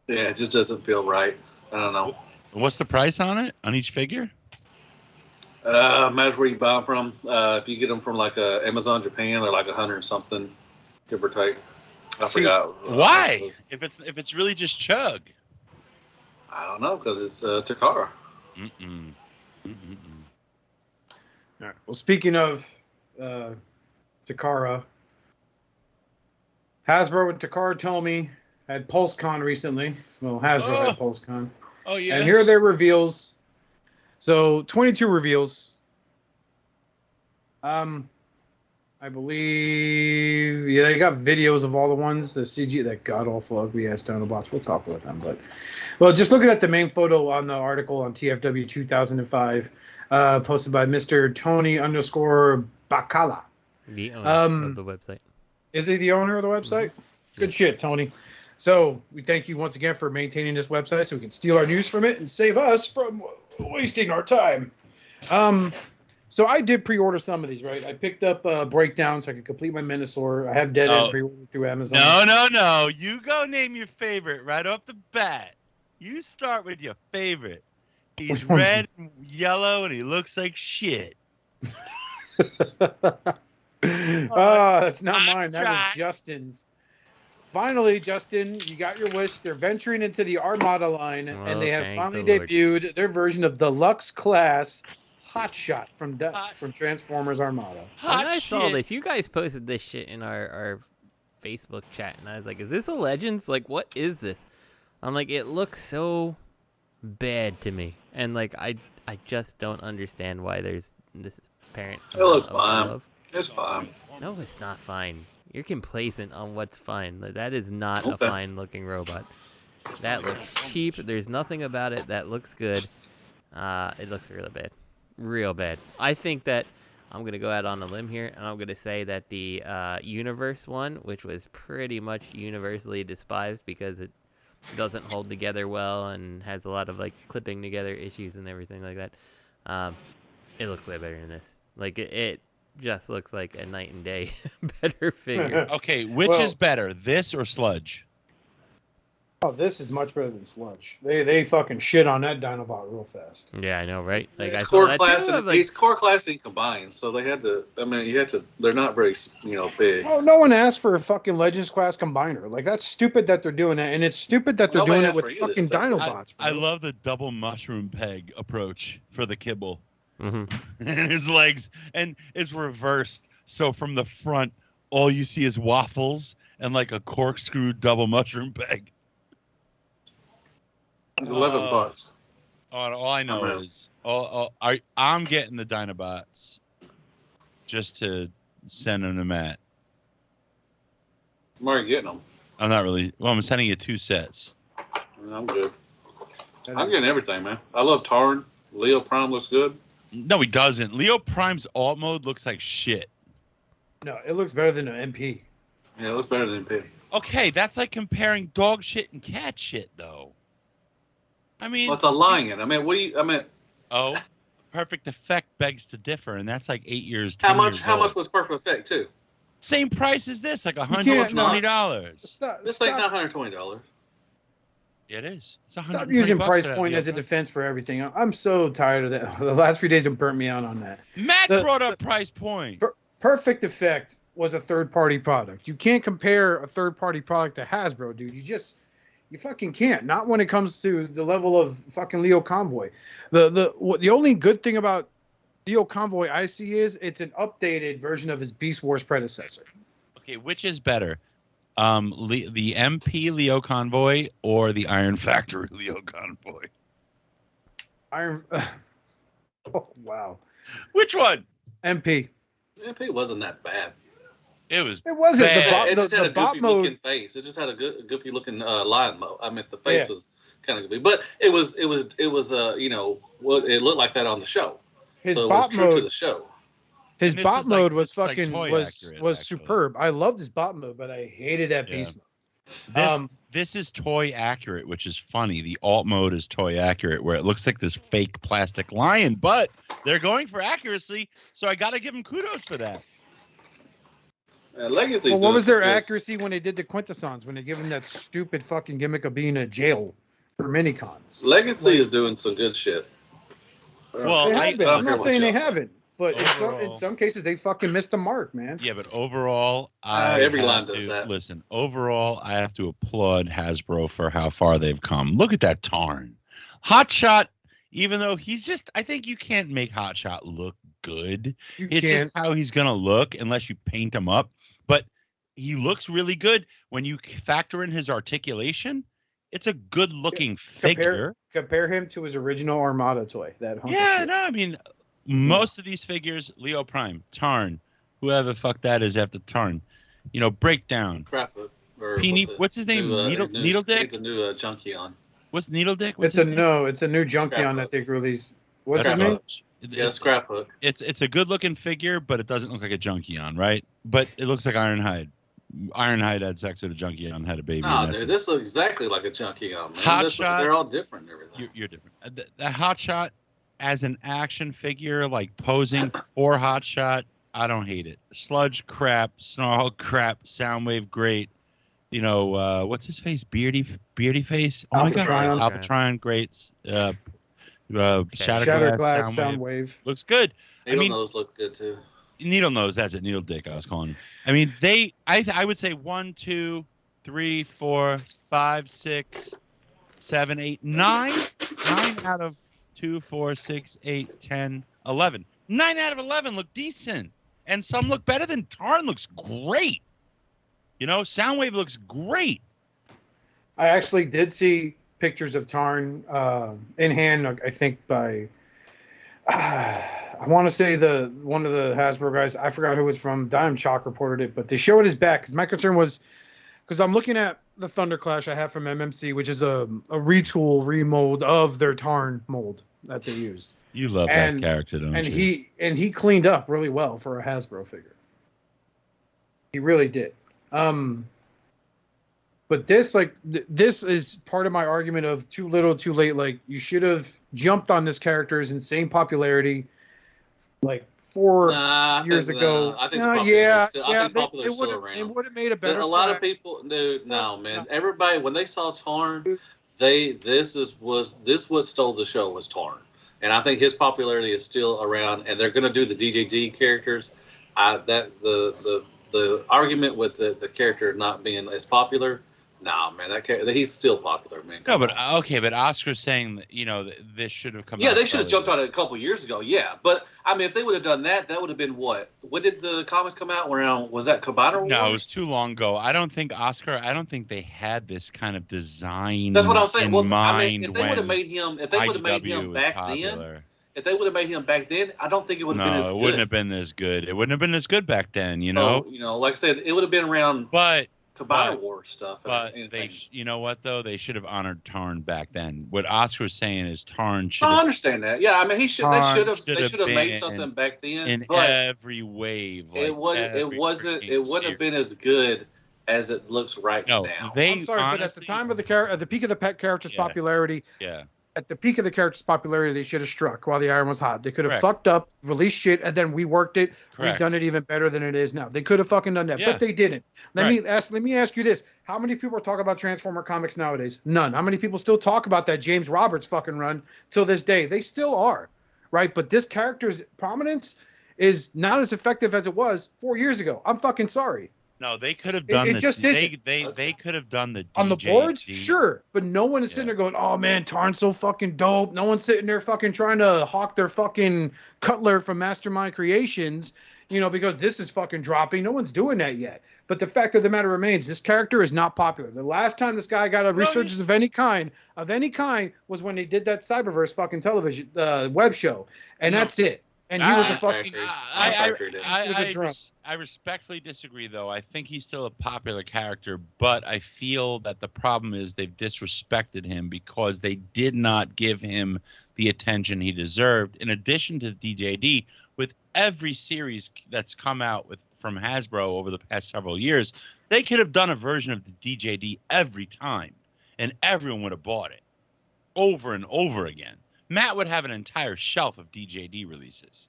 It just doesn't feel right. I don't know. What's the price on it on each figure? Matter where you buy them from. If you get them from like Amazon Japan, they're like $100 and something, give or take. I forgot. Why? If it's really just Chug. I don't know, because it's Takara. All right. Well, speaking of Takara, Hasbro and Takara Tomy had Pulsecon recently. Well, Hasbro had Pulsecon. Oh, yeah. And here are their reveals. So, 22 reveals. I believe, they got videos of all the ones. The CG, that god-awful, ugly-ass Dinobots. We'll talk about them. But, just looking at the main photo on the article on TFW 2005, posted by Mr. Tony _Bacala. The owner of the website. Is he the owner of the website? Mm-hmm. Good shit, Tony. So we thank you once again for maintaining this website so we can steal our news from it and save us from wasting our time. So I did pre-order some of these, right? I picked up Breakdown so I could complete my Minosaur. I have Dead End pre-ordered through Amazon. No. You go name your favorite right off the bat. You start with your favorite. He's red and yellow and he looks like shit. That's not mine. That was Justin's. Finally, Justin, you got your wish. They're venturing into the Armada line, and they have finally debuted their version of Deluxe Class Hotshot from Transformers Armada. When I saw this, you guys posted this shit in our Facebook chat, and I was like, is this a Legends? Like, what is this? I'm like, it looks so bad to me. And, like, I just don't understand why there's this apparent It looks fine. Love. It's fine. No, it's not fine. You're complacent on what's fine. That is not a fine-looking robot. That looks cheap. There's nothing about it that looks good. It looks really bad. Real bad. I think that I'm going to go out on a limb here, and I'm going to say that the Universe one, which was pretty much universally despised because it doesn't hold together well and has a lot of like clipping together issues and everything like that, it looks way better than this. Like, it just looks like a night and day better figure. Okay, which is better, this or Sludge? Oh, this is much better than Sludge. They fucking shit on that Dinobot real fast. Yeah, I know, right? Like, it's core class and it's core class and combined, so they had to. I mean, you have to. They're not very, big. Oh, no one asked for a fucking Legends class combiner. Like, that's stupid that they're doing that, and it's stupid that they're doing it with fucking Dinobots. I love the double mushroom peg approach for the kibble. Mm-hmm. And his legs, and it's reversed. So from the front, all you see is waffles and like a corkscrew double mushroom peg. It's $11. All I know is I'm getting the Dinobots just to send them to Matt. I'm already getting them. I'm not really. Well, I'm sending you 2 sets. I'm good. I'm getting everything, man. I love Tarn. Leo Prime looks good. No, he doesn't. Leo Prime's alt mode looks like shit. No, it looks better than an MP. Yeah, it looks better than MP. Okay, that's like comparing dog shit and cat shit, though. I mean, well, it's a lion. I mean, what do you? I mean, oh, Perfect Effect begs to differ, and that's like 8 years. How much? How much was Perfect Effect too? Same price as this, like Stop. $120. This thing's Stop. not $120. It is. It's Stop $120 using for price that, point Leo. as a defense for everything. I'm so tired of that. The last few days have burnt me out on that. Matt brought up price point. Perfect Effect was a third-party product. You can't compare a third-party product to Hasbro, dude. You fucking can't. Not when it comes to the level of fucking Leo Convoy. The only good thing about Leo Convoy I see is it's an updated version of his Beast Wars predecessor. Okay, which is better? The MP Leo Convoy or the Iron Factory Leo Convoy? Oh, wow. Which one? MP. MP wasn't that bad. It was. It wasn't. Bad. It just had a bot goofy mode. looking face. It just had a goofy looking line mode. I mean, the face Yeah. was kind of goofy, but it was you know, what it looked like that on the show. His So it bot was true mode. to the show. His And this bot is like- mode was this is like fucking toy was accurate, was actually. superb. I loved his bot mode, but I hated that Yeah. beast mode. This is toy accurate, which is funny. The alt mode is toy accurate, where it looks like this fake plastic lion, but they're going for accuracy, so I got to give them kudos for that. Legacy. Well, what was their accuracy when they did the Quintessons? When they give him that stupid fucking gimmick of being in a jail for minicons? Legacy is doing some good shit. Well, They I- have been. I I'm don't not care what saying they y'all say. haven't, but in Overall- some cases they fucking missed the mark, man. Yeah, but overall, every have line to- does that. Listen, overall, I have to applaud Hasbro for how far they've come. Look at that Tarn. Hotshot, even though I think you can't make Hotshot look good. You It's can't. just how he's going to look unless you paint him up. But he looks really good. When you factor in his articulation, it's a good looking figure. Compare him to his original Armada toy. That hunk of Yeah, shit. no, I mean, most of these figures, Leo Prime, Tarn, whoever the fuck that is after Tarn, Breakdown. Crapfoot. Or What's his name? Needle Dick? It's a new junkie on. What's Needle Dick? It's a new Junkion that they released. What's his name? Yeah, Scraphook. It's a good looking figure, but it doesn't look like a Junkion, right? But it looks like Ironhide. Ironhide had sex with a Junkion, had a baby. Nah, and that's dude, it. this looks exactly like a junkie on. Man. Hotshot. They're all different and everything. You're different. The Hotshot as an action figure, like posing for Hotshot, I don't hate it. Sludge crap, Snarl crap, Soundwave great. What's his face? Beardy face. Oh my god, Alphatrion. Alphatrion great. Shattered Glass Soundwave Soundwave. looks good. Needle Nose looks good too. Needle Nose, that's it. Needle Dick, I was calling him. I mean, I would say 1, 2, 3, 4, 5, 6, 7, 8, 9. 9 out of 2, 4, 6, 8, 10, 11. 9 out of 11 look decent. And some look better than Tarn looks great. Soundwave looks great. I actually did see pictures of Tarn in hand, I think by I want to say one of the Hasbro guys, I forgot who it was from, Dime Chalk reported it, but they showed his back. Because my concern was, because I'm looking at the Thunder Clash I have from MMC, which is a retool, remold of their Tarn mold that they used. You love that character, don't you? He cleaned up really well for a Hasbro figure. He really did. But this is part of my argument of too little, too late. Like, you should have jumped on this character's insane popularity, like 4 years ago. I think it would have made a better. A lot of people, dude. No, man. Everybody, when they saw Tarn, this what stole the show was Tarn, and I think his popularity is still around. And they're going to do the DJD characters. The argument with the character not being as popular. Nah, man, he's still popular, man. No, but Oscar's saying that this should have come. Yeah, out they should have jumped earlier. on it a couple years ago. Yeah, but I mean, if they would have done that, that would have been what? When did the comics come out? Around was that Cabana Wars? No, it was too long ago. I don't think they had this kind of design. That's what I'm saying. In Well, mind I mean, if they would have made him, IDW was back popular. then, I don't think it would have been as good. No, it wouldn't have been as good. It wouldn't have been as good back then. So, like I said, it would have been around. But Cabana War stuff. But you know what though? They should have honored Tarn back then. What Oscar was saying is Tarn should. I understand that. Yeah, I mean, they should have made been something back then. In but every wave. Like it wouldn't have been as good as it looks right now. I'm sorry, but at the time of the peak of the pet character's popularity, yeah, at the peak of the character's popularity, they should have struck while the iron was hot. They could have Correct. fucked up, released shit, and then reworked it, Correct. redone it even better than it is now. They could have fucking done that, Yeah. but they didn't. Let Right. me ask you this: how many people are talking about Transformer comics nowadays? None. How many people still talk about that James Roberts fucking run till this day? They still are, right? But this character's prominence is not as effective as it was 4 years ago. I'm fucking sorry. No, they could have done It just they isn't. they could have done the On the DJD. boards, sure, but no one is sitting Yeah. there going, "Oh man, Tarn's so fucking dope." No one's sitting there fucking trying to hawk their fucking Cutler from Mastermind Creations, because this is fucking dropping. No one's doing that yet. But the fact of the matter remains, this character is not popular. The last time this guy got a resurgence of any kind, was when they did that Cyberverse fucking television web show, and that's it. And he was a fucking. I respectfully disagree, though. I think he's still a popular character, but I feel that the problem is they've disrespected him because they did not give him the attention he deserved. In addition to DJD, with every series that's come out from Hasbro over the past several years, they could have done a version of the DJD every time, and everyone would have bought it over and over again. Matt would have an entire shelf of DJD releases.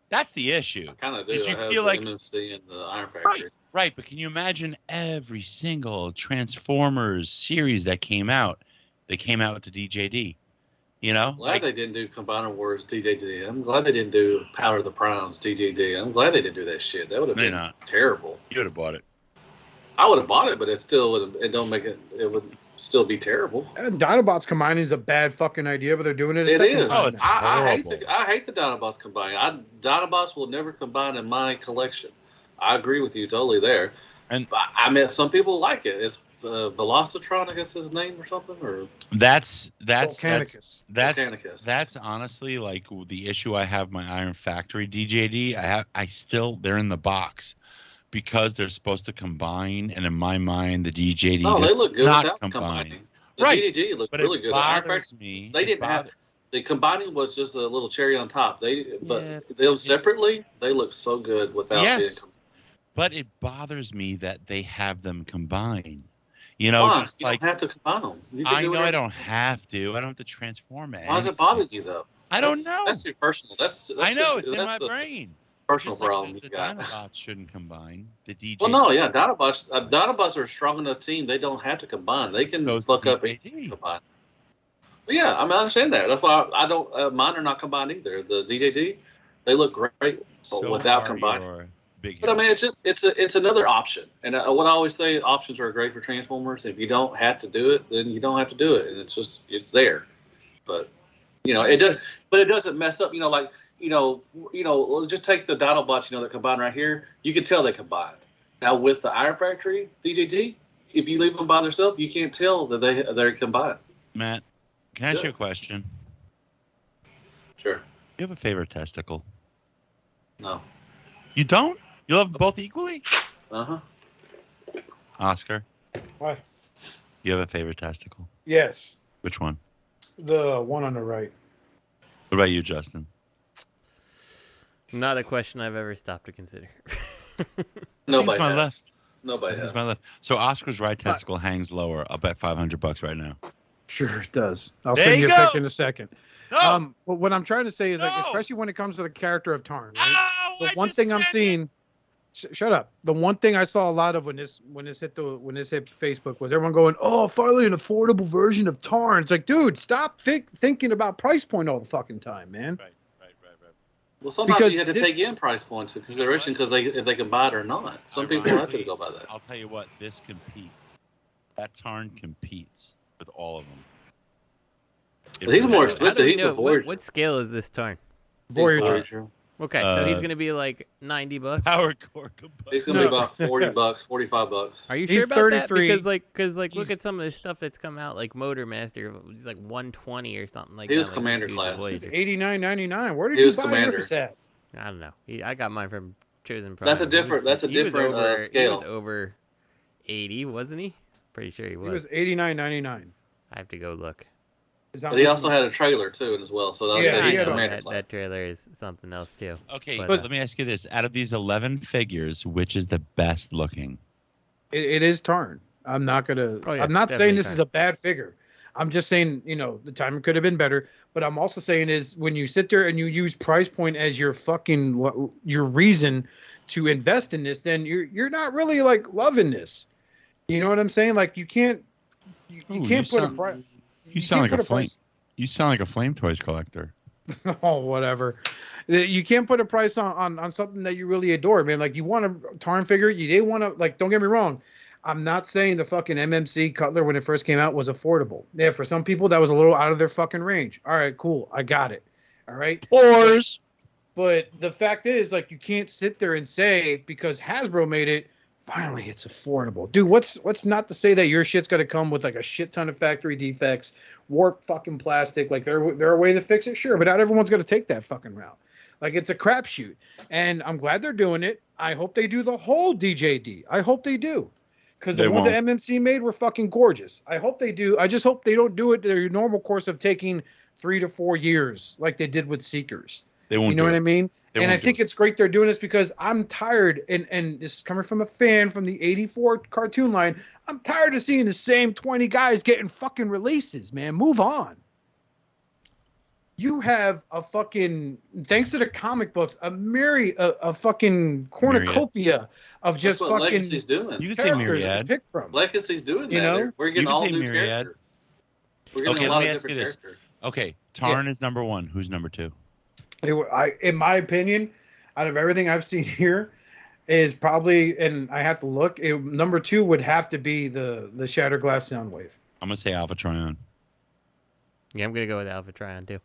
That's the issue. I kind of do. Is I you have feel the like MMC and the Iron Factory. Right, but can you imagine every single Transformers series that came out? They came out to DJD. Glad they didn't do Combiner Wars DJD. I'm glad they didn't do Power of the Primes DJD. I'm glad they didn't do that shit. That would have been terrible. You would have bought it. I would have bought it, but it don't make it. It would still be terrible. And Dinobots combining is a bad fucking idea, but they're doing it a It second is. time. it's now. I hate the Dinobots combining. Dinobots will never combine in my collection. I agree with you totally there. And I mean, some people like it. It's Velocitron, I guess his name or something, or That's Volcanicus. Volcanicus. honestly like the issue I have my Iron Factory DJD. They're in the box because they're supposed to combine, and in my mind the DJD they look good not without combining. combining. The Right. DJD looked But really it good. The Iron bothers Factory, me. they didn't have the combining was just a little cherry on top. Yeah. Them separately, they look so good without being Yes, but it bothers me that they have them combine. Why? Just You like don't have to combine them. You can I do know whatever. I don't have to. I don't have to transform it. Why does it bother you though? I don't know. That's your personal. I know just, it's in that's my the brain. Personal Just like problem the you got. Dinobots shouldn't combine. The DJ. Well, no, yeah, Dinobots are a strong enough team. They don't have to combine. They can So's fuck the up and DJD. combine. But yeah, I mean, I understand that. That's why I don't. Mine are not combined either. The DJD, they look great, but So without are combining. your big But I mean, heroes. it's another option. And what I always say, options are great for Transformers. If you don't have to do it, then you don't have to do it, and it's there. But it does. But it doesn't mess up. Just take the Dinobots. That combine right here. You can tell they combined. Now with the Iron Factory DJD, if you leave them by themselves, you can't tell that they're combined. Matt, can I ask you a question? Sure. Do you have a favorite testicle? No. You don't? You love them both equally? Uh-huh. Oscar, Why? you have a favorite testicle? Yes, Which one? the one on the right. What about you, Justin? Not a question I've ever stopped to consider. Nobody He's my has. left. Nobody He's has. my left. So Oscar's right testicle hangs lower. I'll bet $500 right now. Sure it does. I'll There send you you a go. pic in a second. No! But what I'm trying to say is, like, No! especially when it comes to the character of Tarn, right? Ow, The I one just thing I'm said it. seeing, shut up. The one thing I saw a lot of when this hit Facebook was everyone going, "Oh, finally an affordable version of Tarn." It's like, dude, stop thinking about price point all the fucking time, man. Right. Well, sometimes Because you have to take in price points into consideration because if they can buy it or not. Some people have to go by that. I'll tell you what, this competes. That Tarn competes with all of them. It But he's more really expensive. How do we He's a know? Voyager. What scale is this Tarn? Voyager. Okay, so he's Uh, gonna be like $90. Power core component. He's gonna be about $40, $45. Are you He's sure about 33. that? Because look He's- at some of the stuff that's come out, like Motor Master, he's like 120 or something like He that. was like Commander this dude's class. a He's Voyager. $89.99. Where did He you was buy Commander. yours at? I don't know. I got mine from Chosen Prime. That's a He different- was- that's a he was different, over, scale. He was over 80, wasn't he? Pretty sure he He was. was $89.99. I have to go look. But he also had a trailer too as well. So Yeah, he's he had Commander that, class. that trailer is something else too. Okay, But, but let me ask you this. Out of these 11 figures, which is the best looking? It is Tarn. I'm not gonna. Oh, yeah, I'm not definitely saying this Tarn. is a bad figure. I'm just saying, you know, the timing could have been better. But I'm also saying is when you sit there and you use price point as your fucking your reason to invest in this, then you're not really like loving this. You know what I'm saying? Like you can't put a price. You sound like a flame. You sound like a Flame Toys collector. Oh, whatever. You can't put a price on something that you really adore, man. Like you want a Tarn figure, they want to, like, don't get me wrong. I'm not saying the fucking MMC Cutler when it first came out was affordable. Yeah, for some people that was a little out of their fucking range. All right, cool. I got it. All right. Whores. But the fact is, like, you can't sit there and say because Hasbro made it, finally it's affordable. Dude, what's not to say that your shit's got to come with like a shit ton of factory defects, warped fucking plastic. Like there are a way to fix it, sure, but not everyone's going to take that fucking route. Like it's a crapshoot, and I'm glad they're doing it. I hope they do the whole DJD. I hope they do, because the ones that MMC made were fucking gorgeous. I hope they do. I just hope they don't do it their normal course of taking 3 to 4 years like they did with Seekers. They won't. You know what I mean? And I think it's great they're doing this because I'm tired, and this is coming from a fan from the 84 cartoon line. I'm tired of seeing the same 20 guys getting fucking releases, man. Move on. You have a fucking, thanks to the comic books, a fucking cornucopia of just That's what fucking Legacy's doing. You can say characters to Myriad. pick from. Legacy's doing that. You know? We're getting You can all say new Myriad. characters. We're getting Okay, a let lot me of ask you different this. characters. Okay, Tarn is number 1. Who's number 2? In my opinion, out of everything I've seen here, is probably, and I have to look, number 2 would have to be the Shattered Glass Soundwave. I'm gonna say Alpha Trion. Yeah, I'm gonna go with Alpha Trion too.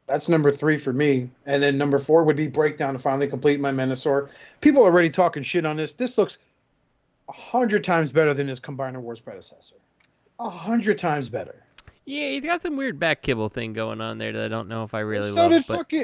That's number 3 for me. And then number 4 would be Breakdown to finally complete my Menasor. People are already talking shit on this. This looks 100 times better than his Combiner Wars predecessor. 100 times better. Yeah, he's got some weird back kibble thing going on there that I don't know if I really so love. Did fucking,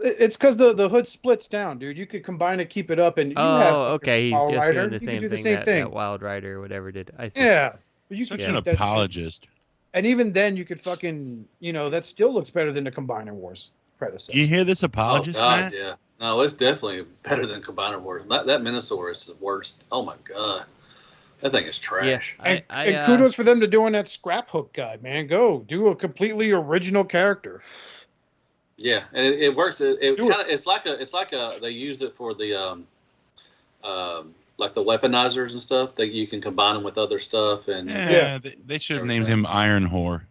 it's because the hood splits down, dude. You could combine it, keep it up, and you have. Okay, he's Wild just Rider. doing the You same can do thing, the same that Wild Rider or whatever did. I see. Yeah. But you Such can an keep that apologist. shit. And even then, you could fucking, that still looks better than the Combiner Wars predecessor. You hear this apologist, Oh, God, Matt? yeah. No, it's definitely better than Combiner Wars. That Minosaur is the worst. Oh, my God. That thing is trash. Yeah, and kudos for them to doing that scrap hook guy, man. Go do a completely original character. Yeah, and it works. It's like they used it for the like the weaponizers and stuff. That you can combine them with other stuff. And Yeah. They should have named him Iron Whore.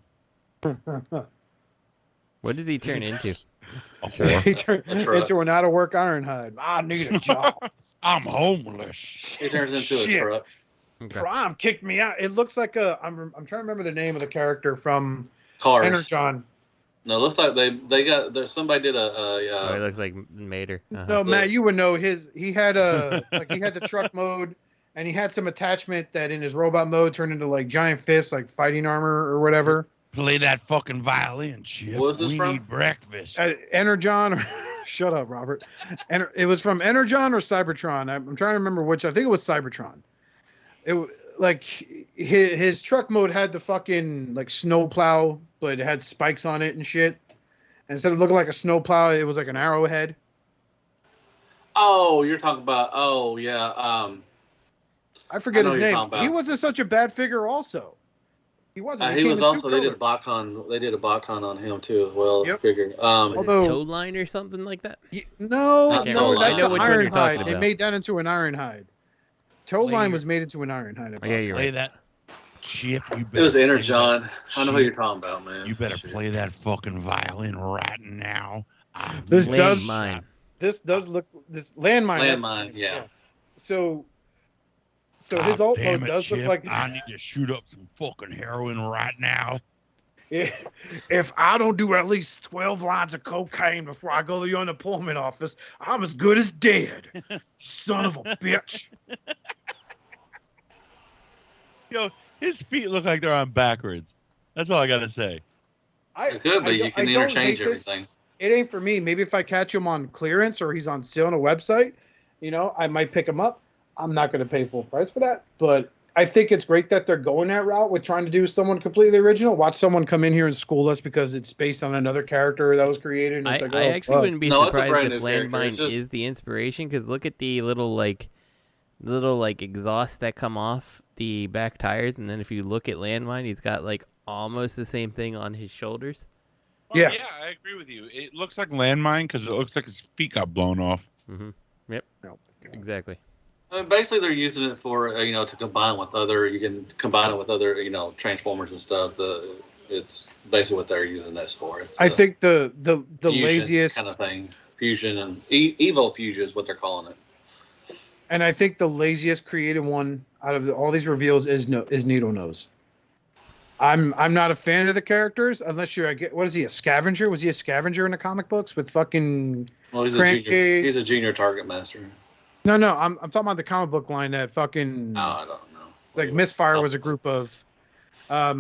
What does he turn into? A whore. He turned into an out-of-work Ironhide. I need a job. I'm homeless. He turns into a truck. Okay. Prime kicked me out. It looks like I'm trying to remember the name of the character from Cars. Energon. No, it looks like they got somebody did Oh, he looks like Mater. No, Matt, you would know he had he had the truck mode, and he had some attachment that in his robot mode turned into like giant fists, like fighting armor or whatever. Play that fucking violin, Chip. What was this we from? need breakfast. Energon. Shut up, Robert. And it was from Energon or Cybertron. I'm trying to remember which. I think it was Cybertron. It like his truck mode had the fucking like snow plow, but it had spikes on it and shit. And instead of looking like a snow plow, it was like an arrowhead. Oh, you're talking about? Oh, yeah. I forget I know his what you're name. talking about. He wasn't such a bad figure. Also, he wasn't. He was came in also. two They did a colors. BotCon. They did a BotCon on him too as well. Yep. Figure. Was Although- it Toe Line or something like that? No, Not no, Toe that's Line. I know the which one you're Ironhide. talking They about. made that into an Ironhide. Toe Later. Line was made into an Ironhide. Oh, yeah, you're Play right. that. Chip, you better It was play Energon. that. I know who you're talking about, man. You better Shit. play that fucking violin right now. This does- Landmine. This does look this landmine. that's- Landmine, yeah. So his alt mode does look like I need to shoot up some fucking heroin right now. if I don't do at least 12 lines of cocaine before I go to the unemployment office, I'm as good as dead. Son of a bitch. Yo, his feet look like they're on backwards. That's all I gotta say. It could be. You can interchange everything. It ain't for me. Maybe if I catch him on clearance or he's on sale on a website, I might pick him up. I'm not going to pay full price for that, but I think it's great that they're going that route with trying to do someone completely original. Watch someone come in here and school us because it's based on another character that was created. And it's I actually wouldn't be No, it's a surprised brand if new character. Landmine It's just- is the inspiration, because look at the little, like, little like exhausts that come off the back tires, and then if you look at Landmine, he's got like almost the same thing on his shoulders. Well, Yeah. yeah, I agree with you. It looks like Landmine because it looks like his feet got blown off. Mm-hmm. Yep. Exactly. Basically, they're using it for to combine with other. You can combine it with other Transformers and stuff. It's basically what they're using this for. It's I think the fusion laziest kind of thing, fusion and Evo fusion is what they're calling it. And I think the laziest creative one out of all these reveals is Needle Nose. I'm not a fan of the characters unless you're what is he, a scavenger? Was he a scavenger in the comic books with fucking Well, he's Crankcase? a junior target master. No, I'm talking about the comic book line that fucking No, I don't know. like Misfire was a group of I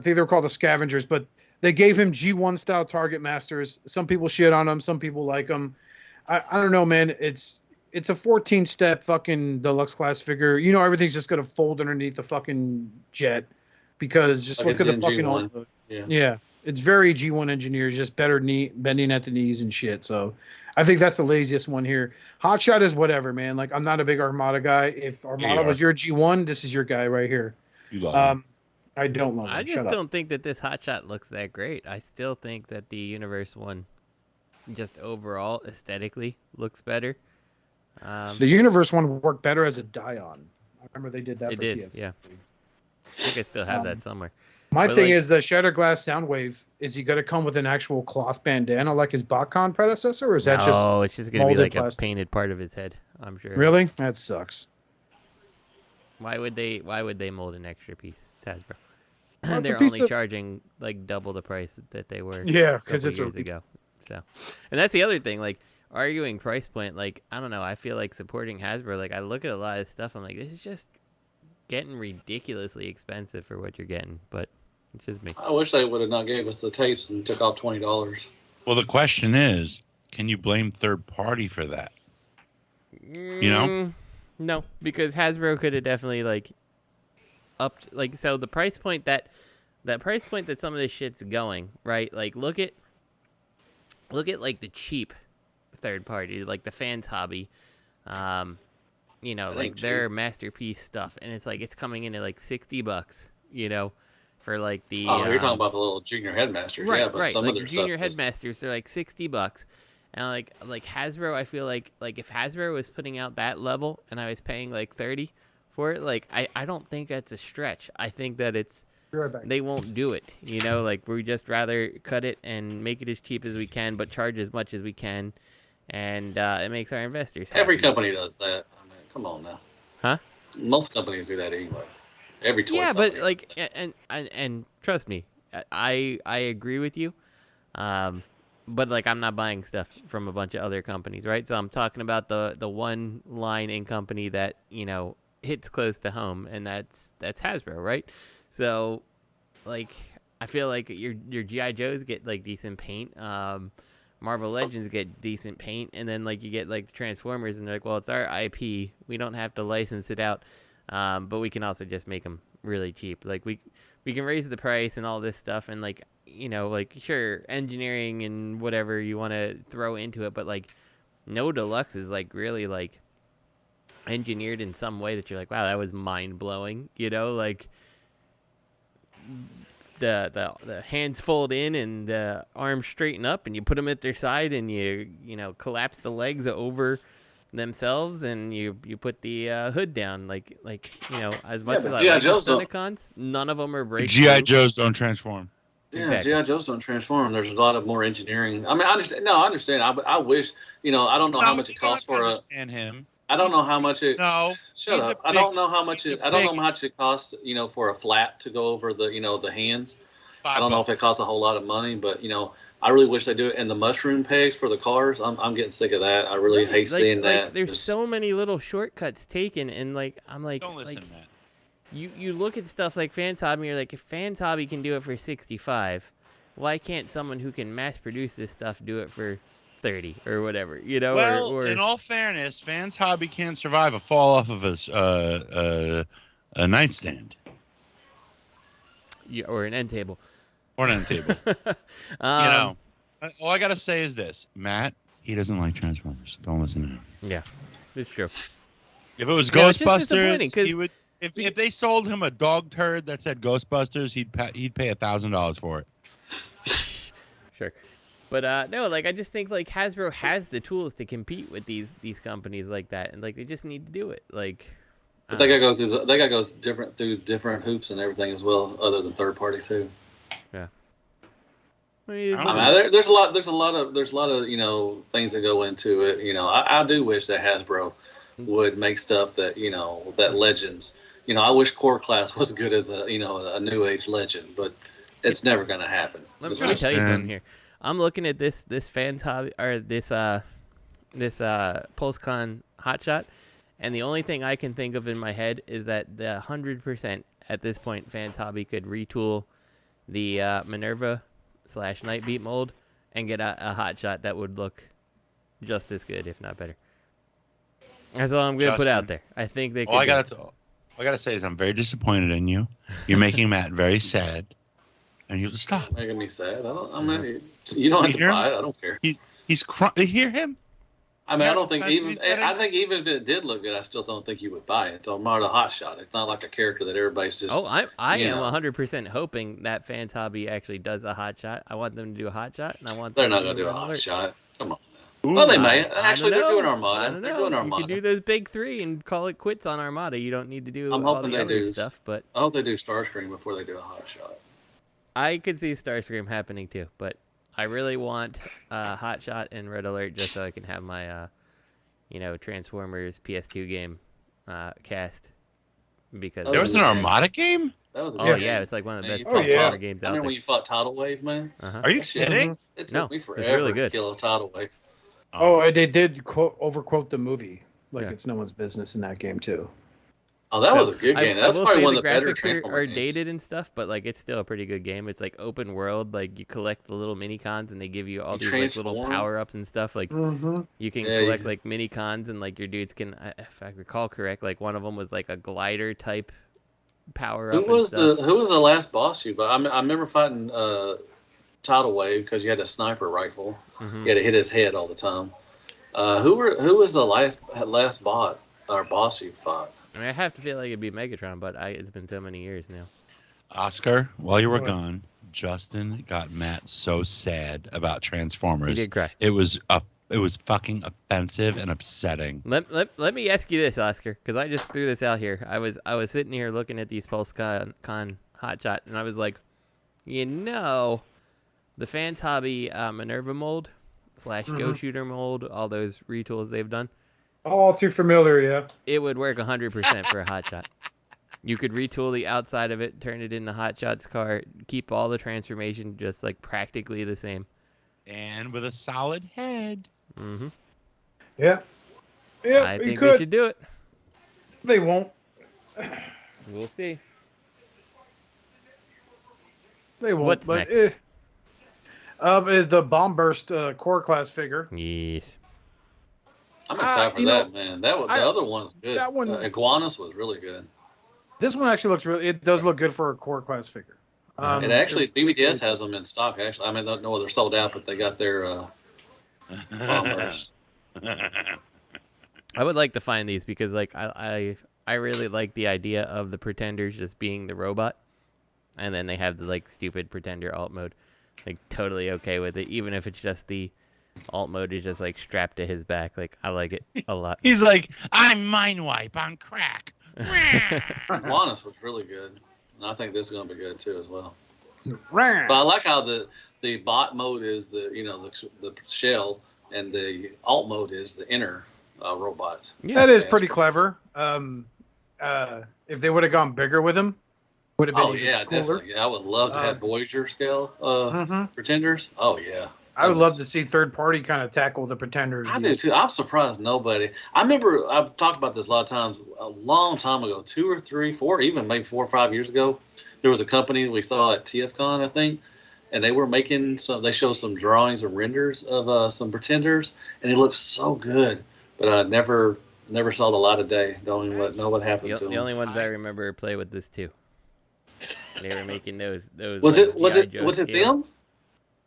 think they were called the Scavengers, but they gave him G1 style target masters. Some people shit on him, some people like him. I don't know, man. It's a 14-step fucking deluxe class figure. Everything's just gonna fold underneath the fucking jet because just Like look at the fucking G1. Yeah, it's very G1 engineers, just better bending at the knees and shit. So I think that's the laziest one here. Hotshot is whatever, man. Like I'm not a big Armada guy. If Armada was your G1, this is your guy right here. You love him. I don't love him. I just don't think that this Hotshot looks that great. I still think that the Universe one, just overall aesthetically, looks better. The Universe one worked better as a Dion. I remember they did that for did, TFC. yeah. I think I still have that somewhere. My But, thing like- is the Shattered Glass Soundwave. Is he going to come with an actual cloth bandana like his BotCon predecessor, or is that just No, it's just gonna be molded like plastic? a painted part of his head. I'm sure. Really? That sucks. Why would they mold an extra piece? It's Hasbro. Well, it's a They're piece only of- charging like double the price that they were. Yeah, because because it's years ago. So, and that's the other thing. Like arguing price point. Like I don't know. I feel like supporting Hasbro. Like I look at a lot of stuff. I'm like, this is just getting ridiculously expensive for what you're getting. But it's just me. I wish they would have not gave us the tapes and took off $20. Well, the question is, can you blame third party for that? No, because Hasbro could have definitely like upped like so the price point that price point that some of this shit's going, right? Like look at like the cheap third party, like the Fans Hobby, like their masterpiece stuff, and it's like it's coming in at like $60, for like the Oh, you're talking about the little junior headmasters, right, yeah, but right. some Like of their junior stuff is- headmasters, they're like $60, and like Hasbro, I feel like if Hasbro was putting out that level and I was paying like $30 for it, like I don't think that's a stretch. I think that Be right back. they won't do it. Like we just rather cut it and make it as cheap as we can, but charge as much as we can, and it makes our investors happy. Every company does that. I mean, come on now. Huh? Most companies do that anyways. Every toy Yeah, company but does like, that. and trust me, I agree with you. But like, I'm not buying stuff from a bunch of other companies, right? So I'm talking about the one line in company that hits close to home, and that's Hasbro, right? So, like, I feel like your GI Joes get like decent paint. Marvel Legends get decent paint, and then like you get like the Transformers, and they're like, well, it's our IP. We don't have to license it out. But we can also just make them really cheap. Like we can raise the price and all this stuff, and like sure, engineering and whatever you want to throw into it, but like no Deluxe is like really like engineered in some way that you're like, wow, that was mind blowing. Like the hands fold in and the arms straighten up, and you put them at their side, and you collapse the legs over themselves, and you put the hood down, like as much but as G.I. I like Joes the don't- Stunticons, none of them are breakthrough. GI Joes don't transform. Yeah, Exactly. G.I. Joes don't transform. There's a lot of more engineering. I mean, I understand. No, I understand. I wish, I don't know how much it costs for a. Understand him. I don't know how much it. No. Shut he's up. a I don't big- know how much he's it. a I don't know big- how much it costs. For a flap to go over the the hands. I don't know if $5. it costs a whole lot of money, but I really wish they do it. And the mushroom pegs for the cars, I'm getting sick of that. I really hate seeing that. There's It's- so many little shortcuts taken, and I'm like, Don't listen, like, man. You look at stuff like Fans Hobby, and you're like, if Fans Hobby can do it for $65, why can't someone who can mass produce this stuff do it for $30 or whatever? Well, or in all fairness, Fans Hobby can't survive a fall off of a nightstand or an end table. or an end table. All I gotta say is this: Matt, he doesn't like Transformers. Don't listen to him. Yeah, it's true. If it was No, it's just disappointing, Ghostbusters, 'cause he would. If they sold him a dog turd that said Ghostbusters, he'd pay $1,000 for it. Sure. But no, like I just think like Hasbro has the tools to compete with these companies like that, and like they just need to do it. Like, But they gotta go through different hoops and everything as well, other than third party too. yeah. There's a lot of things that go into it. I do wish that Hasbro would make stuff that that Legends. I wish Core Class was good as a new age Legend, but it's never gonna happen. Let me tell you something here. I'm looking at this fans hobby or this Pulsecon hotshot, and the only thing I can think of in my head is that the 100% at this point fans hobby could retool the Minerva / Nightbeat mold and get a hotshot that would look just as good, if not better. That's all I'm gonna put out there. I think they could. All I gotta say is I'm very disappointed in you. You're making Matt very sad, and you'll stop. Making me sad. I'm not. You don't have to buy it. I don't care. He's crying. Hear him? I mean, I don't think even. I think even if it did look good, I still don't think you would buy it. So I'm not a hot shot. It's not like a character that everybody's just. Oh, I am 100% hoping that fans hobby actually does a hot shot. I want them to do a hot shot, and I want. They're not gonna do a hot shot. Come on. Well, they may. Actually, they're doing Armada. I don't know. They're doing Armada. You can do those big three and call it quits on Armada. You don't need to do all the other stuff. But I hope they do Starscream before they do a hot shot. I could see Starscream happening too, but I really want hot shot and Red Alert just so I can have my Transformers PS2 game cast. Because there was an Armada game. That was it's like one of the best Transformer games out there. Remember when you fought Tidal Wave, man? Are you kidding? It took me forever really good. to kill a Tidal Wave. Oh, they did overquote the movie. Like it's no one's business in that game too. Oh, that was a good game. That's probably one of the better Transformers are games. dated and stuff, but like it's still a pretty good game. It's like open world. Like you collect the little mini cons, and they give you all these like little power ups and stuff. Like you can collect like mini cons, and like your dudes can, if I recall correct, like one of them was like a glider type power up. Who was the last boss you? But I remember fighting Tidal Wave because you had a sniper rifle. You had to hit his head all the time. Who was the last boss you fought? I mean, I have to feel like it'd be Megatron, but it's been so many years now. Oscar, while you were gone, Justin got Matt so sad about Transformers. He did cry. It was fucking offensive and upsetting. Let me ask you this, Oscar, because I just threw this out here. I was sitting here looking at these Pulsecon hotshot, and I was like, the fans hobby Minerva mold / Go Shooter mold, all those retools they've done. All too familiar, yeah. It would work 100% for a hotshot. You could retool the outside of it, turn it into Hotshot's car, keep all the transformation just like practically the same. And with a solid head. Mm-hmm. Yeah. I think they should do it. They won't. We'll see. They won't. What's but next? Is the Bomburst core class figure. Yes. I'm excited for that, man. The other one's good. That one, Iguanas was really good. This one actually looks it does look good for a core class figure. And actually, BBDS has them in stock. Actually, I mean, I don't know whether they're sold out, but they got their bombers. I would like to find these because, like, I really like the idea of the Pretenders just being the robot, and then they have the like stupid Pretender alt mode. Like, totally okay with it, even if it's just the alt mode is just like strapped to his back. Like, I like it a lot. He's like, I'm Mind Wipe on crack. Iguanas was really good. And I think this is going to be good too as well. But I like how the bot mode is the shell, and the alt mode is the inner robots. Yeah, that is pretty clever. If they would have gone bigger with him, would have been cooler. Definitely. Yeah, I would love to have Voyager scale Pretenders. Oh yeah. I would love to see third party kind of tackle the Pretenders. I do too. I'm surprised nobody. I remember I've talked about this a lot of times. A long time ago, 2 or 3, 4, even maybe 4 or 5 years ago, there was a company we saw at TFCon, I think, and they were making some. They showed some drawings and renders of some Pretenders, and it looked so good. But I never saw the light of day. Don't even know what happened to them. The only ones I remember play with this too. They were making those. Was it them?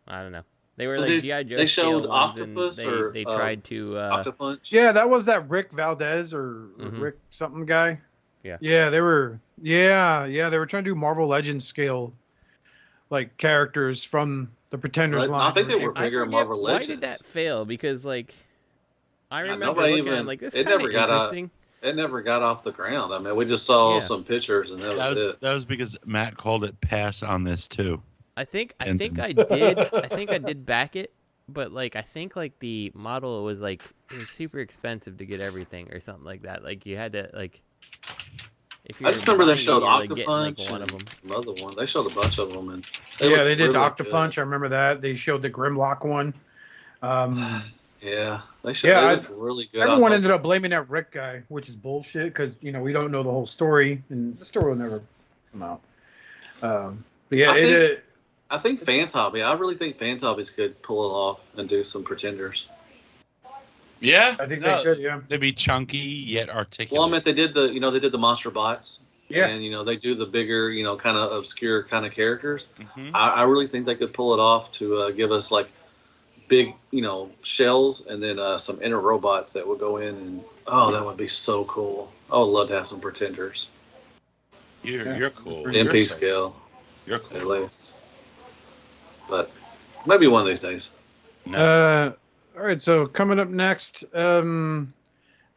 I don't know. They were like GI Joe. They showed scale ones, Octopus and they tried to Octopunch. Yeah, that was that Rick Valdez or Mhm. Rick something guy. Yeah. Yeah, they were. Yeah, they were trying to do Marvel Legends scale, like characters from the Pretenders line. I think they were I bigger forget, Marvel why Legends. did that fail? Because like I remember nobody looking at even- it like this it kind of never got interesting. It never got off the ground. I mean, we just saw Yeah. some pictures and that was it. That was because Matt called it pass on this too. I think I And- did. I think I did back it, but like I think like the model was like it was super expensive to get everything or something like that. Like you had to like. If you I were just remember they buying it, showed you were, like, getting, like, Octopunch one of and them. some other one. They showed a bunch of them, and Yeah, they did looked really Octopunch. I remember that. They showed the Grimlock one. good. Yeah, they showed. Yeah, they I- looked really good. Everyone ended up blaming that Rick guy, which is bullshit because we don't know the whole story, and the story will never come out. But yeah, I think Fans Hobby. I really think Fans Hobbies could pull it off and do some Pretenders. Yeah, I think no, they could. Yeah. They'd be chunky yet articulate. Well, I meant they did the Monster Bots. Yeah. And they do the bigger, kind of obscure kind of characters. Mhm. I really think they could pull it off to give us like big, shells and then some inner robots that would go in and that would be so cool. I would love to have some Pretenders. You're cool. MP You're scale, You're at cool. least. But maybe one of these days. No. All right, so coming up next is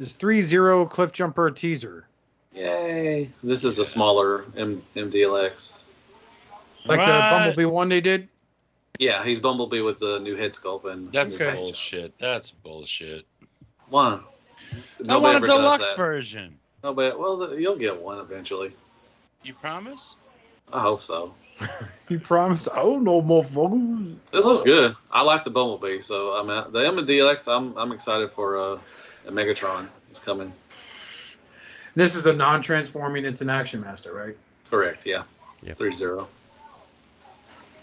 Threezero Cliffjumper teaser. Yay! This is a smaller MDLX. Like the What? Bumblebee one they did. Yeah, he's Bumblebee with the new head sculpt and That's new paint job. bullshit. That's bullshit. One. I want a ever does deluxe that. version. Nobody. Well, you'll get one eventually. You promise? I hope so. You promised. Oh no, motherfucker. This looks good. I like the Bumblebee, so I mean, the MDLX. I'm excited for a Megatron. It's coming. This is a non-transforming. It's an Action Master, right? Correct. Yeah. Yep. 3-0.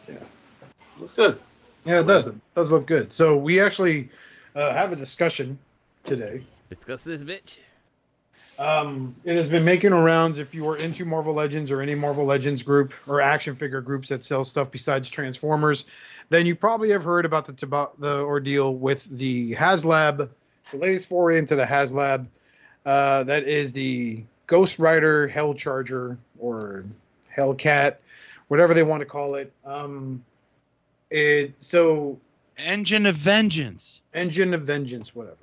Yeah. Looks good. Yeah, it does. It does look good. So we actually have a discussion today. Discuss this bitch. It has been making rounds. If you are into Marvel Legends or any Marvel Legends group or action figure groups that sell stuff besides Transformers, then you probably have heard about the ordeal with the HasLab, the latest foray into the HasLab. That is the Ghost Rider Hellcharger or Hellcat, whatever they want to call it. Engine of Vengeance. Engine of Vengeance, whatever.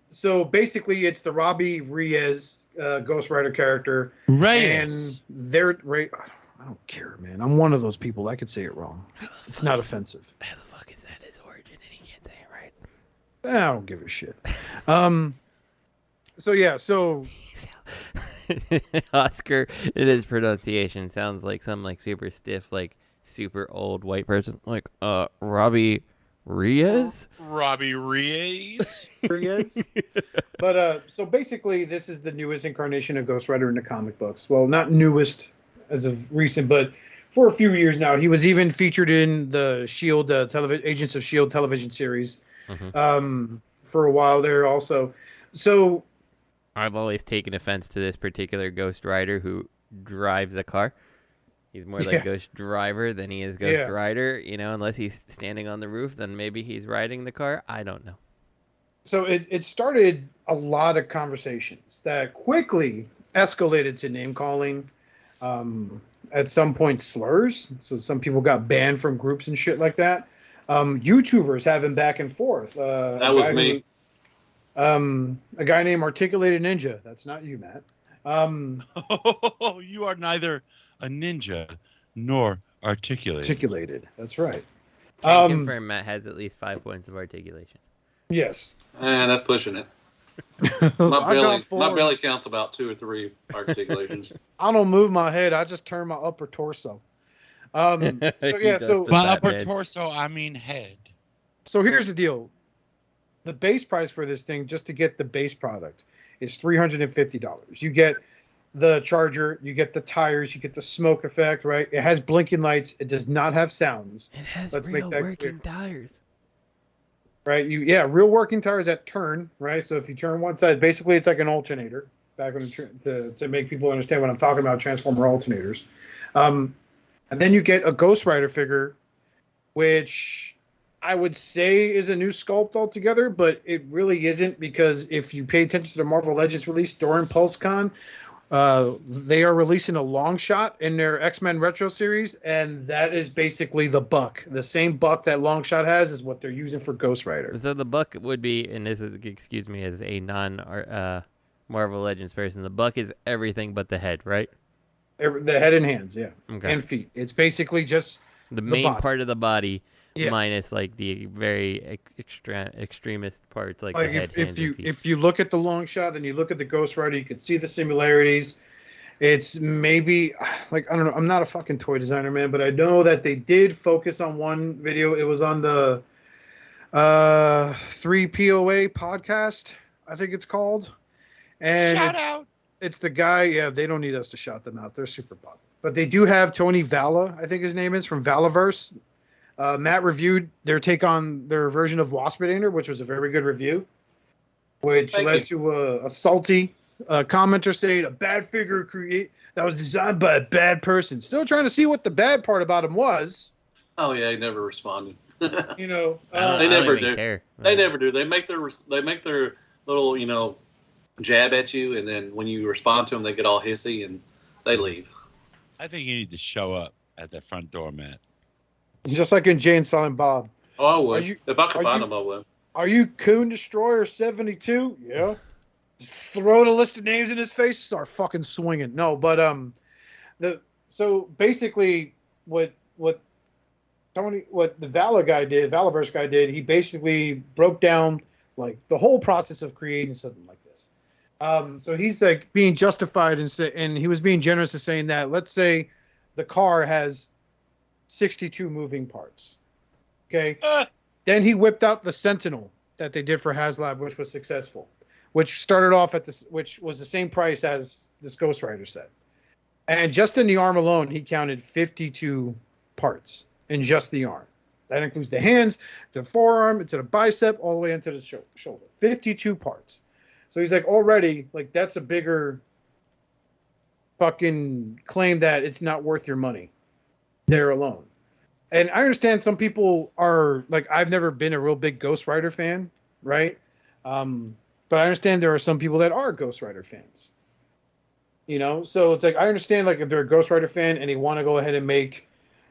So basically, it's the Robbie Reyes Ghost Rider character, Reyes. and they're I don't care, man. I'm one of those people. I could say it wrong. It's not offensive. How the fuck is that his origin and he can't say it right? I don't give a shit. So yeah, so Oscar, in his pronunciation, sounds like some like super stiff, like super old white person, like Robbie Reyes. Robbie Reyes. But so basically, this is the newest incarnation of Ghost Rider in the comic books. Well, not newest as of recent, but for a few years now. He was even featured in the Shield Agents of Shield television series for a while there also. So I've always taken offense to this particular Ghost Rider who drives a car. He's more like Ghost Driver than he is Ghost Rider, unless he's standing on the roof, then maybe he's riding the car. I don't know. So it started a lot of conversations that quickly escalated to name calling. At some point, slurs. So some people got banned from groups and shit like that. YouTubers having back and forth. That was me. A guy named Articulated Ninja. That's not you, Matt. You are neither a ninja nor articulated. Articulated. That's right. Can confirm Matt has at least 5 points of articulation. Yes. And that's pushing it. My belly counts about 2 or 3 articulations. I don't move my head. I just turn my upper torso. So yeah. So By upper torso, I mean head. So here's the deal. The base price for this thing, just to get the base product, is $350. You get the charger, you get the tires, you get the smoke effect, right? It has blinking lights. It does not have sounds. It has Let's real make that working clear. tires. Right? Real working tires that turn, right? So if you turn one side, basically it's like an alternator. Back when to make people understand what I'm talking about, Transformer alternators. And then you get a Ghost Rider figure, which I would say is a new sculpt altogether, but it really isn't, because if you pay attention to the Marvel Legends release during Pulsecon, they are releasing a long shot in their X-Men Retro series, and that is basically the buck. The same buck that long shot has is what they're using for Ghost Rider. So the buck would be, and this is, excuse me, as a non Marvel Legends person, the buck is everything but the head, right? The head and hands, yeah, Okay. and feet. It's basically just The main body. part of the body, Yeah. minus like the very extremist parts, like the head, hands, and feet. If you look at the long shot and you look at the Ghost Rider, you can see the similarities. It's maybe like, I don't know. I'm not a fucking toy designer, man, but I know that they did focus on one video. It was on the 3POA podcast, I think it's called. And Shout out. It's the guy. Yeah, they don't need us to shout them out. They're super popular. But they do have Tony Valla, I think his name is, from Valaverse. Matt reviewed their take on their version of Waspinator, which was a very good review, which led to a salty commenter saying a bad figure that was designed by a bad person. Still trying to see what the bad part about him was. Oh yeah, he never responded. You know, They never do. Care. They never do. They make their little jab at you, and then when you respond to them, they get all hissy and they leave. I think you need to show up at that front door, Matt. just like in Jay and Silent Bob. Oh, I would. Are you- If I could are find you- them, I would. Are you Coon Destroyer 72? Yeah. Just throw the list of names in his face, start fucking swinging. No, but so basically what the Valaverse guy did, he basically broke down like the whole process of creating something like this. So he's like being justified and he was being generous in saying that, let's say the car has 62 moving parts. Okay. Then he whipped out the Sentinel that they did for HasLab, which was successful, which started off which was the same price as this Ghost Rider set. And just in the arm alone, he counted 52 parts in just the arm. That includes the hands, the forearm, to the bicep, all the way into the shoulder. 52 parts. So he's like, already, like, that's a bigger fucking claim that it's not worth your money there alone. And I understand some people are like, I've never been a real big Ghost Rider fan, right? But I understand there are some people that are Ghost Rider fans. You know, so it's like, I understand, like, if they're a Ghost Rider fan and they want to go ahead and make,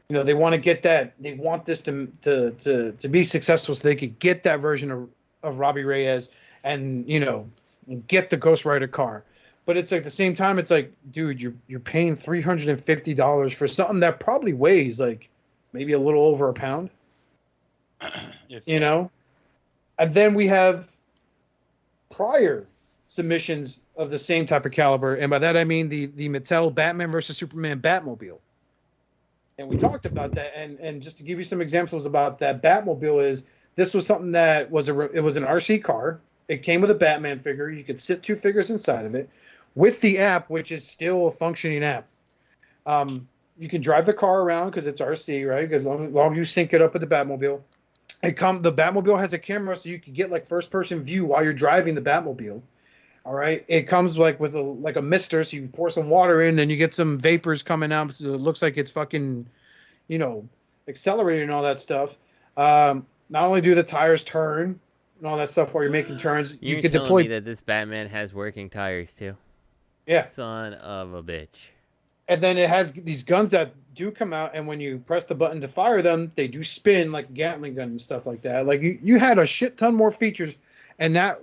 you know, they want to get that, they want this to be successful so they could get that version of Robbie Reyes and, you know, get the Ghost Rider car. But it's like, at the same time, it's like, dude, you're paying $350 for something that probably weighs like maybe a little over a pound, you know? And then we have prior submissions of the same type of caliber. And by that, I mean the Mattel Batman versus Superman Batmobile. And we talked about that. And just to give you some examples about that Batmobile this was something that it was an RC car. It came with a Batman figure. You could sit two figures inside of it with the app, which is still a functioning app. You can drive the car around because it's RC, right? Because as long as you sync it up with the Batmobile. The Batmobile has a camera, so you can get like first-person view while you're driving the Batmobile. All right. It comes like with a mister, so you pour some water in, and you get some vapors coming out, so it looks like it's fucking, you know, accelerating and all that stuff. Not only do the tires turn and all that stuff while you're making turns, You're can telling deploy. me that this Batman has working tires too? Yeah. Son of a bitch. And then it has these guns that do come out, and when you press the button to fire them, they do spin like a Gatling gun and stuff like that. Like you had a shit ton more features, and that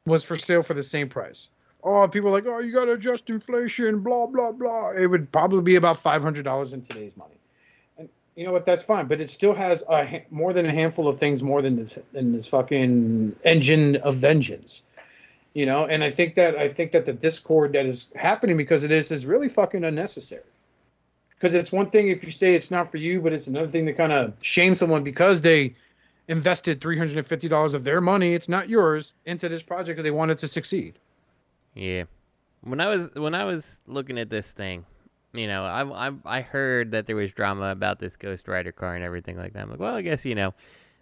was for sale for the same price. Oh, people are like, oh, you got to adjust inflation, blah, blah, blah. It would probably be about $500 in today's money. And you know what? That's fine. But it still has more than a handful of things more than this fucking engine of vengeance. You know, and I think that the discord that is happening because of this is really fucking unnecessary. Because it's one thing if you say it's not for you, but it's another thing to kind of shame someone because they invested $350 of their money, it's not yours, into this project because they want it to succeed. Yeah. When I was looking at this thing, you know, I heard that there was drama about this Ghost Rider car and everything like that. I'm like, well, I guess, you know,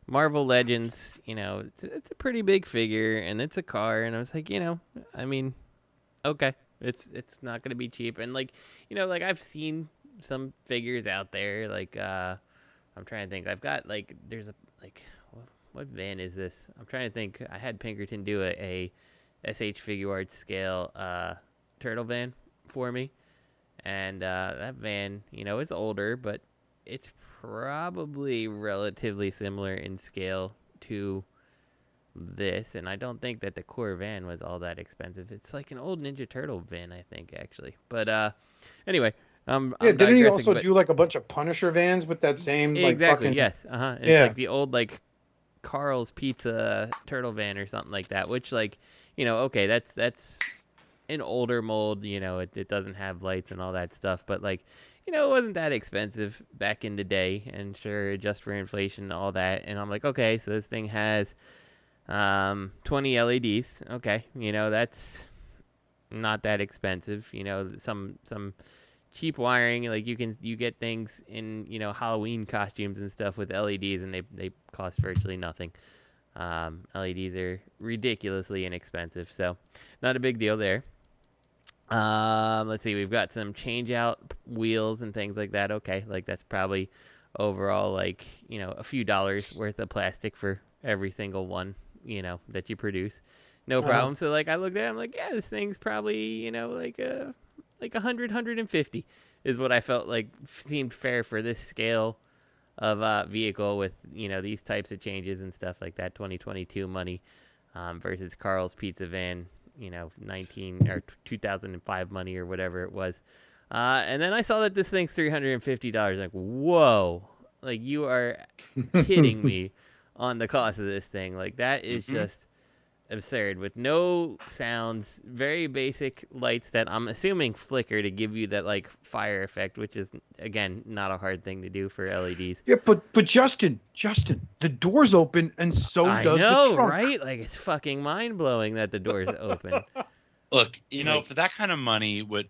Marvel Legends, you know, it's a pretty big figure and it's a car, and I was like, you know, I mean, okay, it's not gonna be cheap, and like, you know, like I've seen some figures out there, like I'm trying to think, I've got like there's like what van is this? I'm trying to think. I had Pinkerton do a SH Figure Arts scale turtle van for me, and that van, is older, but it's probably relatively similar in scale to this, and I don't think that the core van was all that expensive. It's like an old Ninja Turtle van, I think, actually. But anyway, I'm didn't he also do like a bunch of Punisher vans with that same exactly? Like, fucking... Yes, It's like the old like Carl's Pizza turtle van or something like that. Which okay, that's an older mold. It doesn't have lights and all that stuff, but it wasn't that expensive back in the day, and sure, just for inflation and all that. And I'm like, okay, so this thing has 20 LEDs. Okay, that's not that expensive. Some cheap wiring, like you get things in Halloween costumes and stuff with LEDs, and they cost virtually nothing. LEDs are ridiculously inexpensive, so not a big deal there. Let's see, we've got some change out wheels and things like that. Okay, that's probably overall a few dollars worth of plastic for every single one that you produce. No problem. So I looked at it, I'm like, yeah, this thing's probably like 100, 150 is what I felt like seemed fair for this scale of vehicle with these types of changes and stuff like that. 2022 money versus Carl's Pizza van 19 or 2005 money or whatever it was. And then I saw that this thing's $350. Like, whoa, you are kidding me on the cost of this thing. That is just absurd, with no sounds, very basic lights that I'm assuming flicker to give you that fire effect, which is again not a hard thing to do for LEDs. Yeah, but Justin, the door's open and so does the trunk. Right? It's fucking mind blowing that the door's open. Look, for that kind of money, what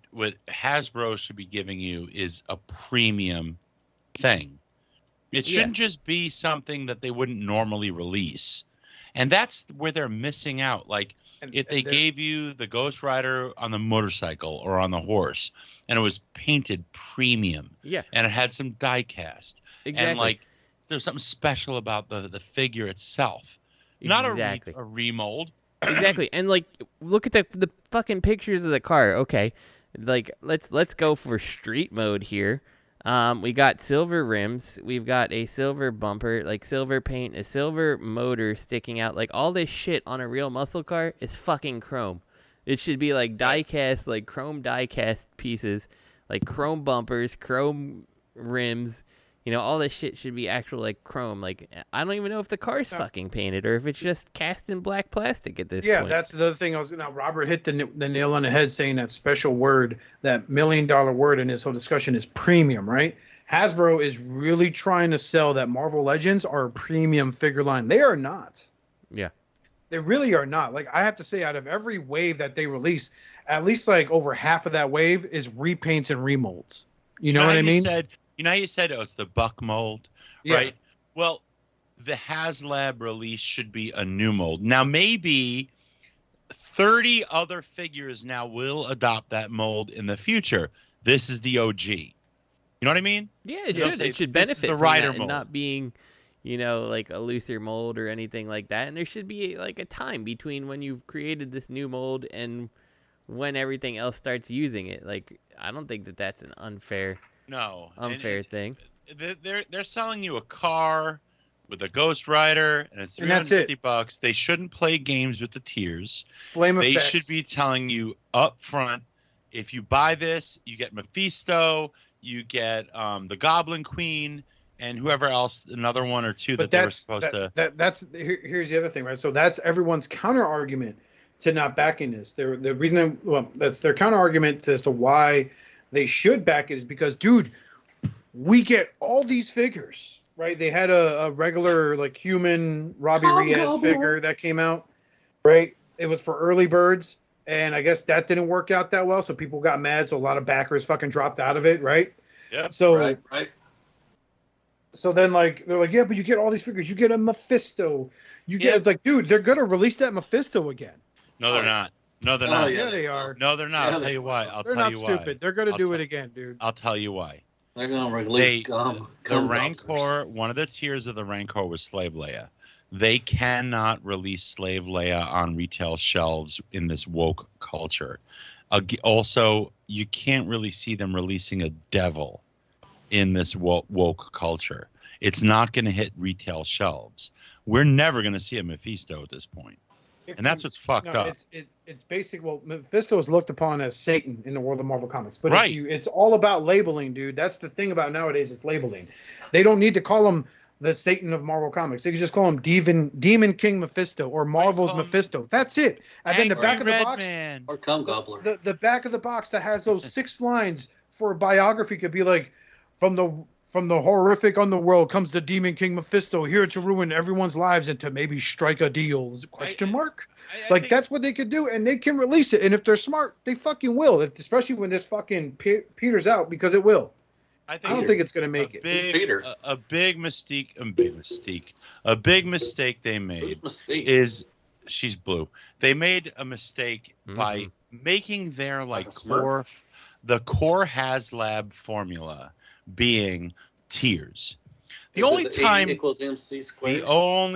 Hasbro should be giving you is a premium thing. It shouldn't just be something that they wouldn't normally release. And that's where they're missing out. If they gave you the Ghost Rider on the motorcycle or on the horse, and it was painted premium, and it had some die cast, and there's something special about the figure itself, not a remold. Exactly, and look at the fucking pictures of the car. Okay, let's go for street mode here. We got silver rims, we've got a silver bumper, silver paint, a silver motor sticking out. All this shit on a real muscle car is fucking chrome. It should be die cast, chrome die cast pieces, chrome bumpers, chrome rims. All this shit should be actual chrome. I don't even know if the car's fucking painted or if it's just cast in black plastic at this point. Yeah, that's the other thing. Robert hit the nail on the head saying that special word, that $1 million word in this whole discussion is premium, right? Hasbro is really trying to sell that Marvel Legends are a premium figure line. They are not. Yeah. They really are not. I have to say, out of every wave that they release, at least over half of that wave is repaints and remolds. You know what I mean? You said, it's the buck mold, right? Well, the HasLab release should be a new mold. Now, maybe 30 other figures now will adopt that mold in the future. This is the OG. You know what I mean? Yeah, it should. It should benefit from that and not being, a looser mold or anything like that. And there should be, a time between when you've created this new mold and when everything else starts using it. I don't think that that's an unfair thing. They're selling you a car with a Ghost Rider and it's $350. They shouldn't play games with the tiers. They should be telling you up front, if you buy this, you get Mephisto, you get the Goblin Queen, and whoever else, another one or two that they were supposed to. Here's the other thing, right? So that's everyone's counter argument to not backing this. That's their counter argument as to why they should back it is because, dude, we get all these figures, right? They had a regular human Robbie Reyes figure that came out, right? It was for early birds, and I guess that didn't work out that well, so people got mad, so a lot of backers fucking dropped out of it, right? Yeah. So right. So then they're yeah, but you get all these figures. You get a Mephisto. It's dude, they're gonna release that Mephisto again. No, they're not. No, they're not. Yeah, they are. No, they're not. I'll tell you why. They're not stupid. They're going to do it again, dude. I'll tell you why. They're gonna release the Rancor. One of the tiers of the Rancor was Slave Leia. They cannot release Slave Leia on retail shelves in this woke culture. Also, you can't really see them releasing a devil in this woke culture. It's not going to hit retail shelves. We're never going to see a Mephisto at this point. And that's what's fucked up. It's basic. Well, Mephisto is looked upon as Satan in the world of Marvel Comics, but right. It's all about labeling, dude. That's the thing about nowadays. It's labeling. They don't need to call him the Satan of Marvel Comics. They can just call him Demon King Mephisto or Marvel's Mephisto. That's it. And then the back of the box, or Cum Gobbler. The back of the box that has those 6 lines for a biography could be like, from the horrific underworld comes the Demon King Mephisto, here to ruin everyone's lives and to maybe strike a deal. Question mark? I think that's what they could do, and they can release it. And if they're smart, they fucking will. Especially when this fucking peters out, because it will. I don't think it's going to make it. A big mistake they made is she's blue. They made a mistake by making their core HasLab formula being tiers. The only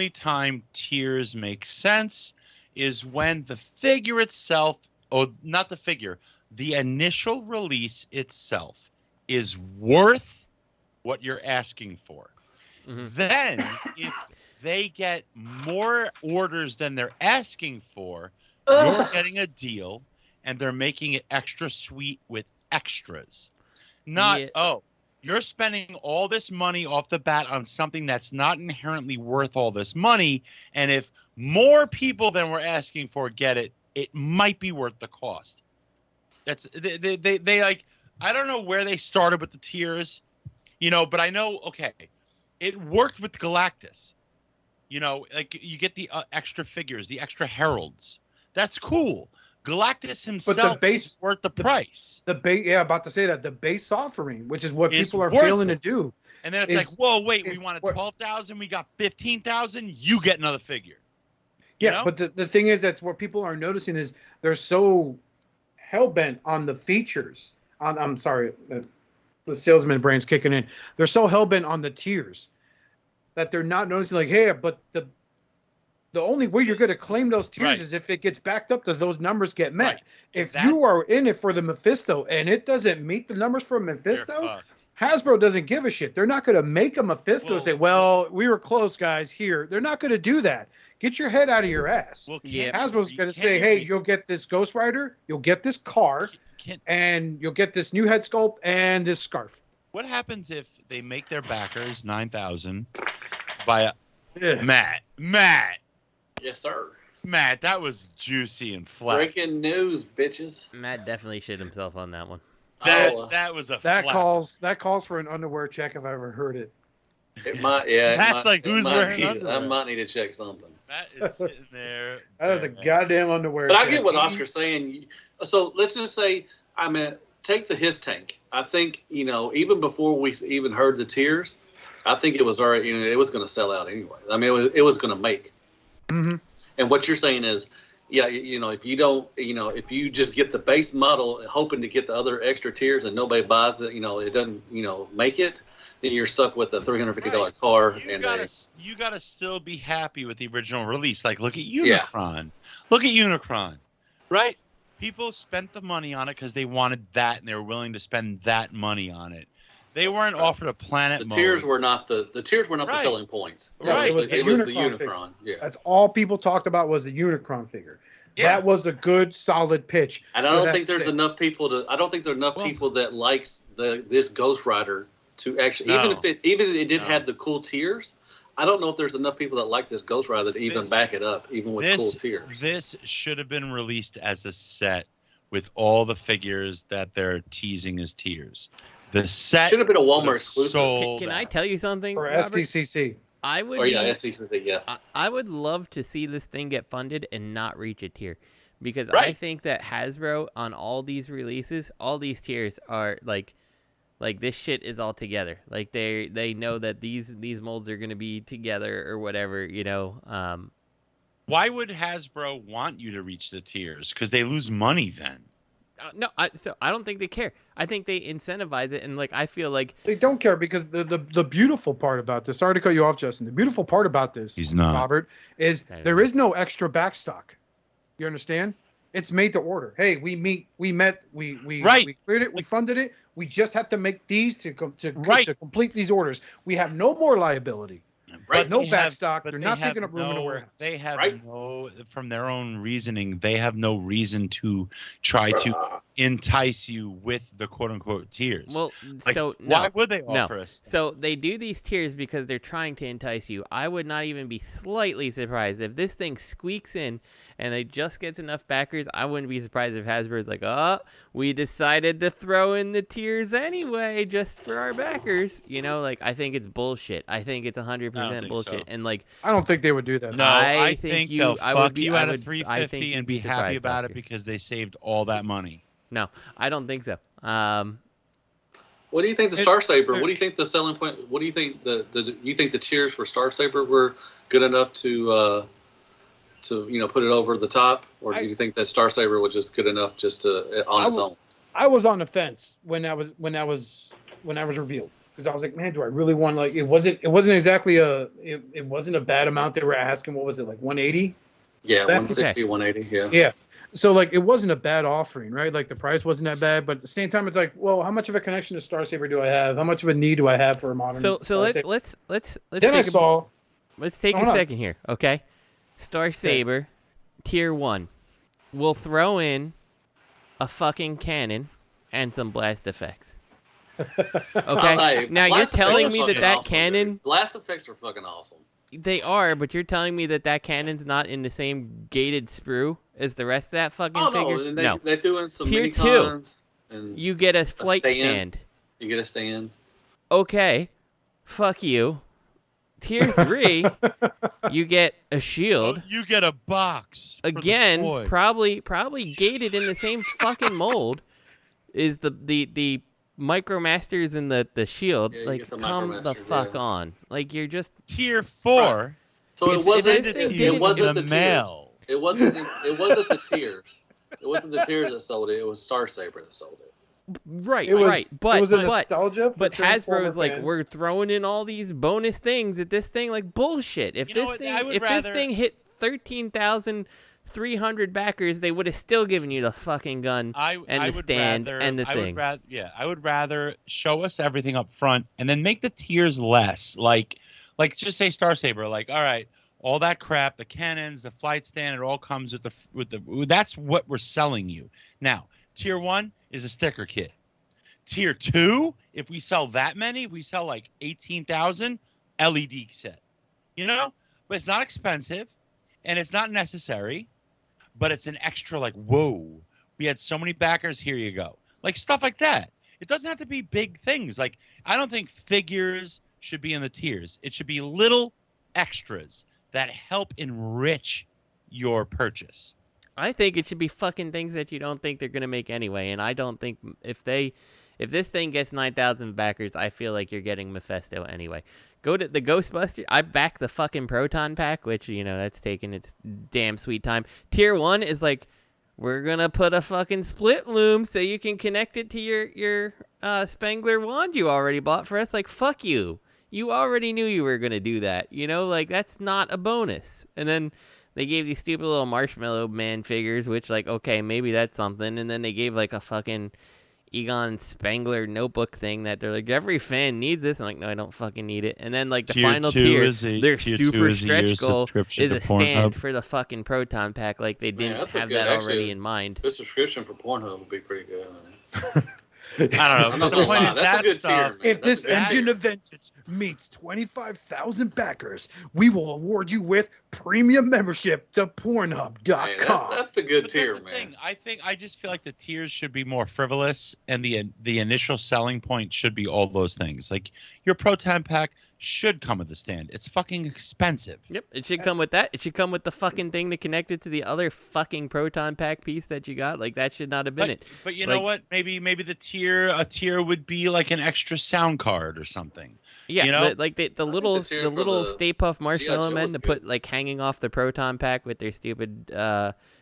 time tiers make sense is when the figure itself, or not the figure, the initial release itself is worth what you're asking for. Then, if they get more orders than they're asking for, you're getting a deal, and they're making it extra sweet with extras. You're spending all this money off the bat on something that's not inherently worth all this money, and if more people than we're asking for get it, it might be worth the cost. That's they like, I don't know where they started with the tiers, but I know, okay, it worked with Galactus. Like you get the extra figures, the extra heralds. That's cool. Galactus himself is worth the price. About to say that. The base offering, which is what people are failing to do. And then it's like, whoa, wait, we wanted 12,000, we got 15,000, you get another figure. But the thing is, that's what people are noticing is they're so hell-bent on the features. I'm sorry, the salesman brain's kicking in. They're so hell-bent on the tiers that they're not noticing, like, hey, but the only way you're going to claim those tiers is if it gets backed up that those numbers get met. Right. If you are in it for the Mephisto and it doesn't meet the numbers for Mephisto, Hasbro doesn't give a shit. They're not going to make a Mephisto and say, well, we were close, guys, here. They're not going to do that. Get your head out of your ass. Hasbro's going to say, hey, you'll get this Ghost Rider, you'll get this car, and you'll get this new head sculpt and this scarf. What happens if they make their backers 9,000 by Matt? Yes, sir. Matt, that was juicy and flat. Breaking news, bitches. Matt definitely shit himself on that one. That was a that calls for an underwear check if I ever heard it. It might, who's wearing underwear? I might need to check something. That is sitting there. That is a goddamn underwear But check. I get what Oscar's saying. So let's just say, take the his tank. I think, even before we even heard the tiers, I think it was already, it was going to sell out anyway. It was going to make. Mm-hmm. And what you're saying is, if you don't, if you just get the base model hoping to get the other extra tiers and nobody buys it, it doesn't, make it, then you're stuck with a $350 car. You gotta still be happy with the original release. Like, look at Unicron. Yeah. Look at Unicron, right? People spent the money on it because they wanted that and they were willing to spend that money on it. They weren't offered a planet mode. The tiers were not the selling point. Right. It was the Unicron. Yeah. That's all people talked about was the Unicron figure. Yeah. That was a good, solid pitch. And I don't think there's enough people people that likes this Ghost Rider to actually, even if it did have the cool tiers, I don't know if there's enough people that like this Ghost Rider to even back it up, even with cool tiers. This should have been released as a set with all the figures that they're teasing as tiers. The set should have been a Walmart exclusive. Can I tell you something? Or SDCC. I would. SDCC. Yeah. I would love to see this thing get funded and not reach a tier, because I think that Hasbro on all these releases, all these tiers are like this shit is all together. Like they know that these molds are going to be together or whatever. Why would Hasbro want you to reach the tiers? Because they lose money then. No, I don't think they care. I think they incentivize it, and like I feel like They don't care because the beautiful part about this. Sorry to cut you off, Justin. The beautiful part about this, He's not. Robert, is there is no extra backstock. You understand? It's made to order. Hey, we cleared it, we funded it. We just have to make these to complete these orders. We have no more liability. Right. No backstock. They're not taking up room in the warehouse. They have from their own reasoning, they have no reason to try to entice you with the quote unquote tiers. Well, like, so why would they offer us? So they do these tiers because they're trying to entice you. I would not even be slightly surprised if this thing squeaks in and it just gets enough backers. I wouldn't be surprised if Hasbro's like, oh, we decided to throw in the tiers anyway just for our backers. You know, like I think it's bullshit. I think it's 100% bullshit. So. And like, I don't think they would do that. No, I think they'll fuck you out of 350 and be happy about it because they saved all that money. No, I don't think so. What do you think the Star Saber? What do you think the selling point? What do you think you think the tiers for Star Saber were good enough to put it over the top, or do you think that Star Saber was just good enough just to on its own? I was on the fence when that was revealed because I was like, man, do I really want it wasn't exactly it wasn't a bad amount they were asking. What was it, like 180? Yeah, 160, 180. Yeah. Yeah. So, like, it wasn't a bad offering, right? Like, the price wasn't that bad, but at the same time, it's like, well, how much of a connection to Star Saber do I have? How much of a need do I have for a modern? So let's then I saw. Let's take a second here, okay? Star Saber, tier 1. We'll throw in a fucking cannon and some blast effects. Okay. Now you're telling me that awesome, cannon. Dude. Blast effects are fucking awesome. They are, but you're telling me that cannon's not in the same gated sprue as the rest of that fucking figure? No, they threw in some tier mini 2. And you get a flight stand. You get a stand. Okay. Fuck you. Tier 3, you get a shield. You get a box. Again, probably gated in the same fucking mold. Is the Micromasters and the shield. Yeah, like, come the fuck on. Like, you're just tier 4. Right. So it wasn't the tiers. It wasn't the tiers. It wasn't the tiers that sold it. It was Star Saber that sold it. Right. But it was a nostalgia. But Hasbro is like, fans. we're throwing in all these bonus things at this thing. Like, bullshit. If this thing hit 13,300 backers, they would have still given you the fucking gun and the stand and the thing. I would rather show us everything up front and then make the tiers less. Like just say Star Saber. Like, all right, all that crap, the cannons, the flight stand, it all comes with the. That's what we're selling you. Now, tier 1 is a sticker kit. Tier 2, if we sell that many, we sell like 18,000 LED set. You know, but it's not expensive. And it's not necessary, but it's an extra, like, whoa, we had so many backers, here you go. Like, stuff like that. It doesn't have to be big things. Like, I don't think figures should be in the tiers. It should be little extras that help enrich your purchase. I think it should be fucking things that you don't think they're going to make anyway. And I don't think if this thing gets 9,000 backers, I feel like you're getting Mephisto anyway. Go to the Ghostbuster. I back the fucking Proton Pack, which, you know, that's taking its damn sweet time. Tier 1 is like, we're going to put a fucking split loom so you can connect it to your Spengler wand you already bought for us. Like, fuck you. You already knew you were going to do that. You know, like, that's not a bonus. And then they gave these stupid little Marshmallow Man figures, which, like, okay, maybe that's something. And then they gave, like, a fucking Egon Spengler notebook thing that they're like, every fan needs this. I'm like, no, I don't fucking need it. And then, like, the final tier, their super stretch goal is a stand for the fucking Proton Pack. Like, they didn't have that already in mind. The subscription for Pornhub would be pretty good. I don't know. The point is that stuff. If this engine of vengeance meets 25,000 backers, we will award you with premium membership to Pornhub.com. That's a good tier, man. I just feel like the tiers should be more frivolous, and the initial selling point should be all those things. Like, your Proton Pack should come with a stand. It's fucking expensive. Yep, it should come with that. It should come with the fucking thing to connect it to the other fucking Proton Pack piece that you got. Like, that should not have been it. But you know what? Maybe a tier would be like an extra sound card or something. Yeah, you know? like the little Stay Puft Marshmallow Men to put, like, hanging off the Proton Pack with their stupid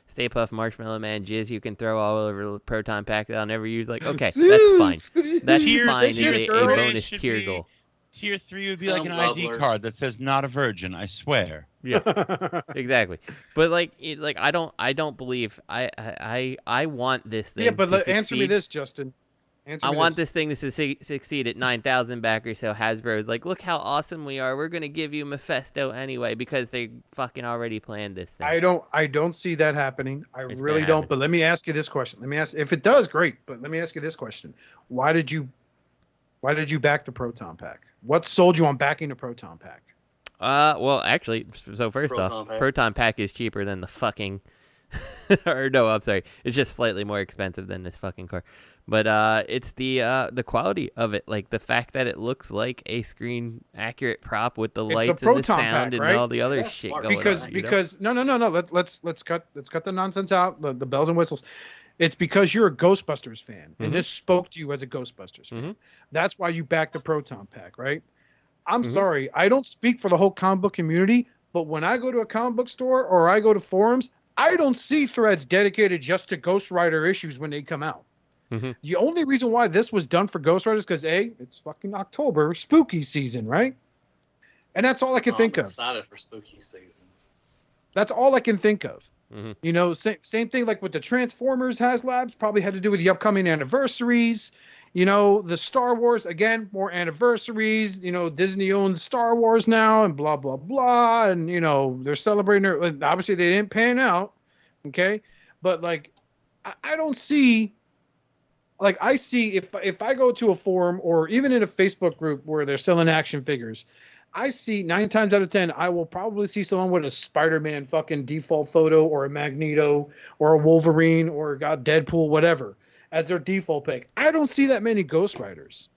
Stay Puft Marshmallow Man jizz you can throw all over the Proton Pack that I'll never use. Like, okay, that's fine. That's fine as a bonus tier goal. Tier 3 would be like an ID card that says "Not a Virgin." I swear. Yeah, exactly. But like, I don't believe I want this thing. Yeah, but to answer me this, Justin. I want this thing to succeed at 9,000 backers, so Hasbro is like, look how awesome we are. We're gonna give you Mephisto anyway because they fucking already planned this thing. I don't see that happening. It's really don't. Happen. But let me ask you this question. If it does, great. But let me ask you this question: Why did you back the Proton Pack? What sold you on backing the Proton Pack? Well, actually, so first off, Proton Pack is cheaper than the fucking. Or no, I'm sorry. It's just slightly more expensive than this fucking car. But it's the quality of it, like the fact that it looks like a screen accurate prop with the lights and the sound and all the other shit going on. Because no. Let's cut the nonsense out, the bells and whistles. It's because you're a Ghostbusters fan, and this spoke to you as a Ghostbusters fan. That's why you backed the Proton Pack, right? I'm sorry, I don't speak for the whole comic book community, but when I go to a comic book store or I go to forums, I don't see threads dedicated just to Ghost Rider issues when they come out. The only reason why this was done for Ghost Rider is because it's fucking October, spooky season, right? And that's all I can think of. I'm excited for spooky season. That's all I can think of. You know, same thing like with the Transformers HasLabs, probably had to do with the upcoming anniversaries. You know, the Star Wars, again, more anniversaries. You know, Disney owns Star Wars now and blah, blah, blah. And, you know, they're celebrating their, obviously they didn't pan out. Okay. But like, I don't see, like I see if I go to a forum or even in a Facebook group where they're selling action figures, I see 9 times out of 10, I will probably see someone with a Spider-Man fucking default photo or a Magneto or a Wolverine or Deadpool, whatever, as their default pick. I don't see that many Ghost Riders.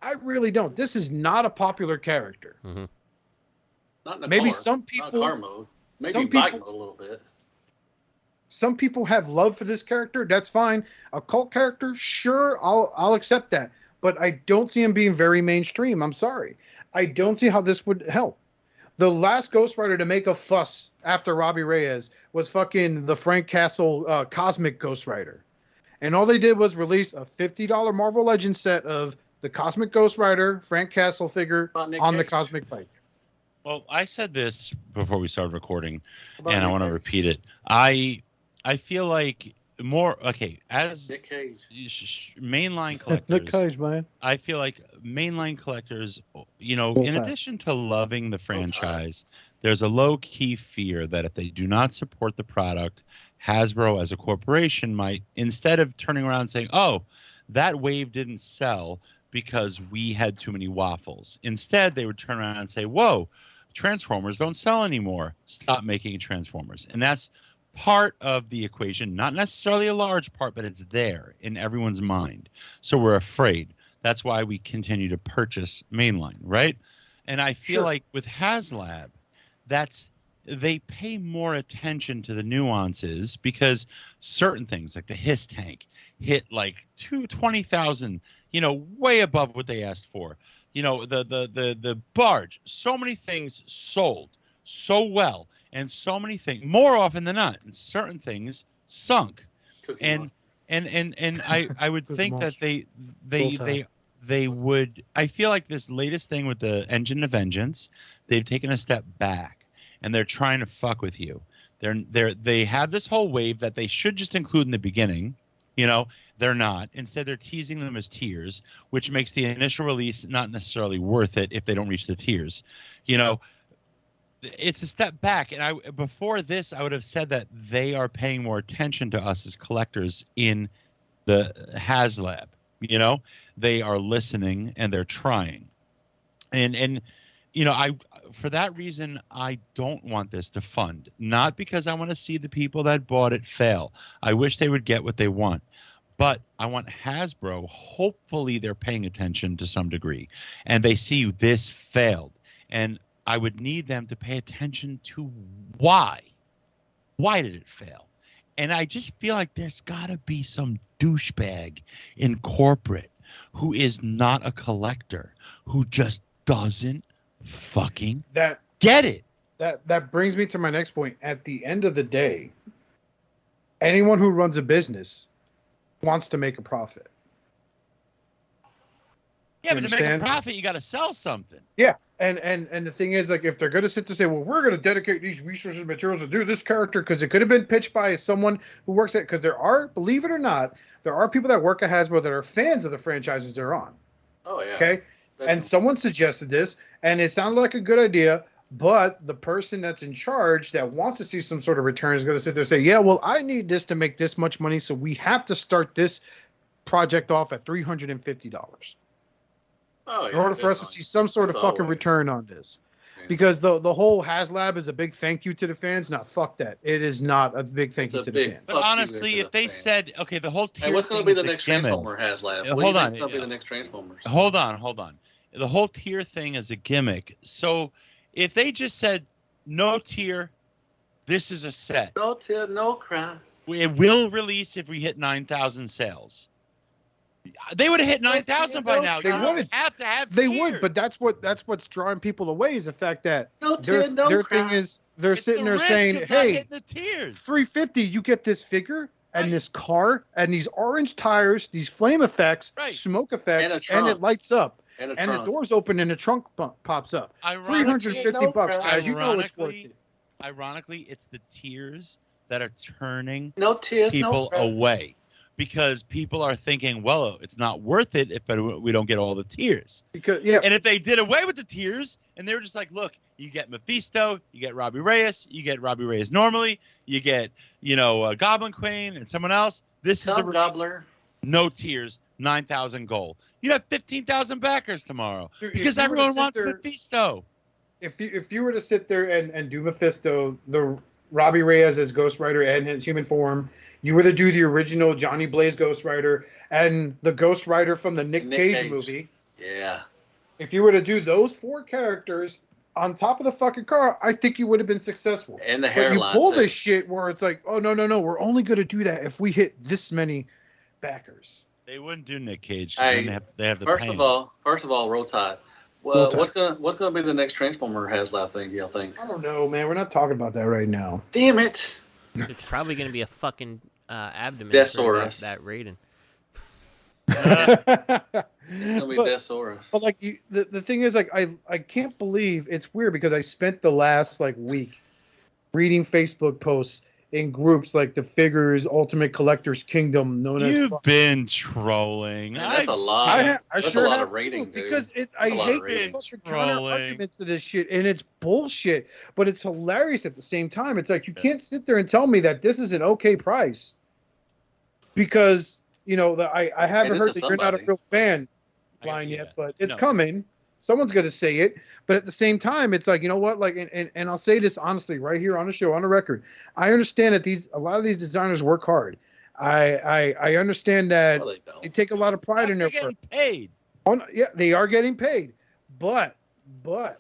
I really don't. This is not a popular character. Not in the maybe car. some people, not car mode. Maybe some bike people, mode a little bit. Some people have love for this character. That's fine. A cult character, sure, I'll accept that. But I don't see him being very mainstream. I'm sorry. I don't see how this would help. The last Ghost Rider to make a fuss after Robbie Reyes was fucking the Frank Castle Cosmic Ghost Rider. And all they did was release a $50 Marvel Legends set of the Cosmic Ghost Rider Frank Castle figure on the Cosmic Bike. Well, I said this before we started recording, and I want to repeat it. I feel like as Nick Cage. Mainline collectors, Nick Cage, man. I feel like mainline collectors, you know, in addition to loving the franchise, there's a low-key fear that if they do not support the product, Hasbro as a corporation might, instead of turning around and saying, oh, that wave didn't sell because we had too many waffles. Instead, they would turn around and say, whoa, Transformers don't sell anymore. Stop making Transformers. And that's part of the equation, not necessarily a large part, but it's there in everyone's mind. So we're afraid. That's why we continue to purchase mainline, right? And I feel like with HasLab, they pay more attention to the nuances because certain things like the Hiss tank hit like 20,000, you know, way above what they asked for. You know, the barge, so many things sold so well. And so many things, more often than not, and certain things sunk. And I would think that they would. I feel like this latest thing with the Engine of Vengeance, they've taken a step back and they're trying to fuck with you. They have this whole wave that they should just include in the beginning. You know, they're not. Instead, they're teasing them as tiers, which makes the initial release not necessarily worth it if they don't reach the tiers. You know. It's a step back, and before this, I would have said that they are paying more attention to us as collectors in the HasLab. You know, they are listening and they're trying, and you know, for that reason, I don't want this to fund. Not because I want to see the people that bought it fail. I wish they would get what they want, but I want Hasbro. Hopefully, they're paying attention to some degree, and they see this failed, and I would need them to pay attention to why. Why did it fail? And I just feel like there's got to be some douchebag in corporate who is not a collector, who just doesn't fucking get it. that brings me to my next point. At the end of the day, anyone who runs a business wants to make a profit. Yeah, but to make a understand? profit, you got to sell something. Yeah, and the thing is, like, if they're going to sit to say, well, we're going to dedicate these resources and materials to do this character, because it could have been pitched by someone who works at, because there are, believe it or not, there are people that work at Hasbro that are fans of the franchises they're on. Oh yeah. Okay, and someone suggested this, and it sounded like a good idea, but the person that's in charge that wants to see some sort of return is going to sit there and say, yeah, well, I need this to make this much money, so we have to start this project off at $350. Oh, yeah, in order for us to see some sort of That's fucking always. return on this. Yeah. Because the whole HasLab is a big thank you to the fans. No, fuck that. It is not a big thank It's you a to big the fans. But Fuck you honestly, to if the they fans. said, okay, the whole tier Hey, what's going to thing be is the a next gimmick. Transformer HasLab? Hold What do you on, think's going to be yeah. the next Transformers? Hold on. The whole tier thing is a gimmick. So if they just said no tier, this is a set. No tear, no cry. It will release if we hit 9,000 sales. They would have hit 9,000 by now. They You don't would. have to have They tiers. would, but that's what's drawing people away is the fact that No their tear, no cry. thing is they're It's sitting the there risk saying, of not hey, hitting the tiers. $350, you get this figure and Right. this car and these orange tires, these flame effects, Right. smoke effects, And a and trunk. it lights up. And, And the doors open and the trunk pops up. Ironically, $350, guys. You know it's worth Ironically- it. Ironically, it's the tiers that are turning no tears, no people cry. away because people are thinking, well, it's not worth it if we don't get all the tiers. Because yeah, And if they did away with the tiers and they were just like, look, you get Mephisto, you get Robbie Reyes, you get Robbie Reyes normally, you get, Goblin Queen and someone else. This is the Some release. gobbler. No tiers, 9,000 gold. You'd have 15,000 backers tomorrow Dude, because if you were to everyone sit wants there- Mephisto. if you were to sit there and do Mephisto, the Robbie Reyes as Ghost Rider and his human form, you were to do the original Johnny Blaze Ghost Rider and the Ghost Rider from the Nick Cage movie. Yeah. If you were to do those four characters on top of the fucking car, I think you would have been successful. And the But you hairline. pull too. this shit where it's like, oh no, we're only gonna do that if we hit this many backers. They wouldn't do Nick Cage. 'Cause Hey, then they have the First pain. of all, Roll Tide. Well, Roll Tide. what's gonna be the next Transformer HasLab thing? Do y'all think? I don't know, man. We're not talking about that right now. Damn it! It's probably going to be a fucking abdomen Deathsaurus. for that Raiden. It's gonna be Deathsaurus. But like the thing is, like, I can't believe it's weird because I spent the last like week reading Facebook posts in groups like the Figures Ultimate Collectors Kingdom, known as You've been trolling. Man, that's a I've lot. I That's sure a lot have of rating, to, dude. because I That's a lot of hate the rating. fucking Trolling. counter arguments to this shit, and it's bullshit. But it's hilarious at the same time. It's like you can't sit there and tell me that this is an okay price because I haven't And heard it's that a you're not a somebody. real fan line yet, but it's coming. Someone's going to say it, but at the same time, it's like, you know what? Like, and I'll say this honestly, right here on the show, on the record. I understand that a lot of these designers work hard. I understand that Well, they don't. they take a lot of pride in their They're work. getting paid. Yeah, they are getting paid, but Burp.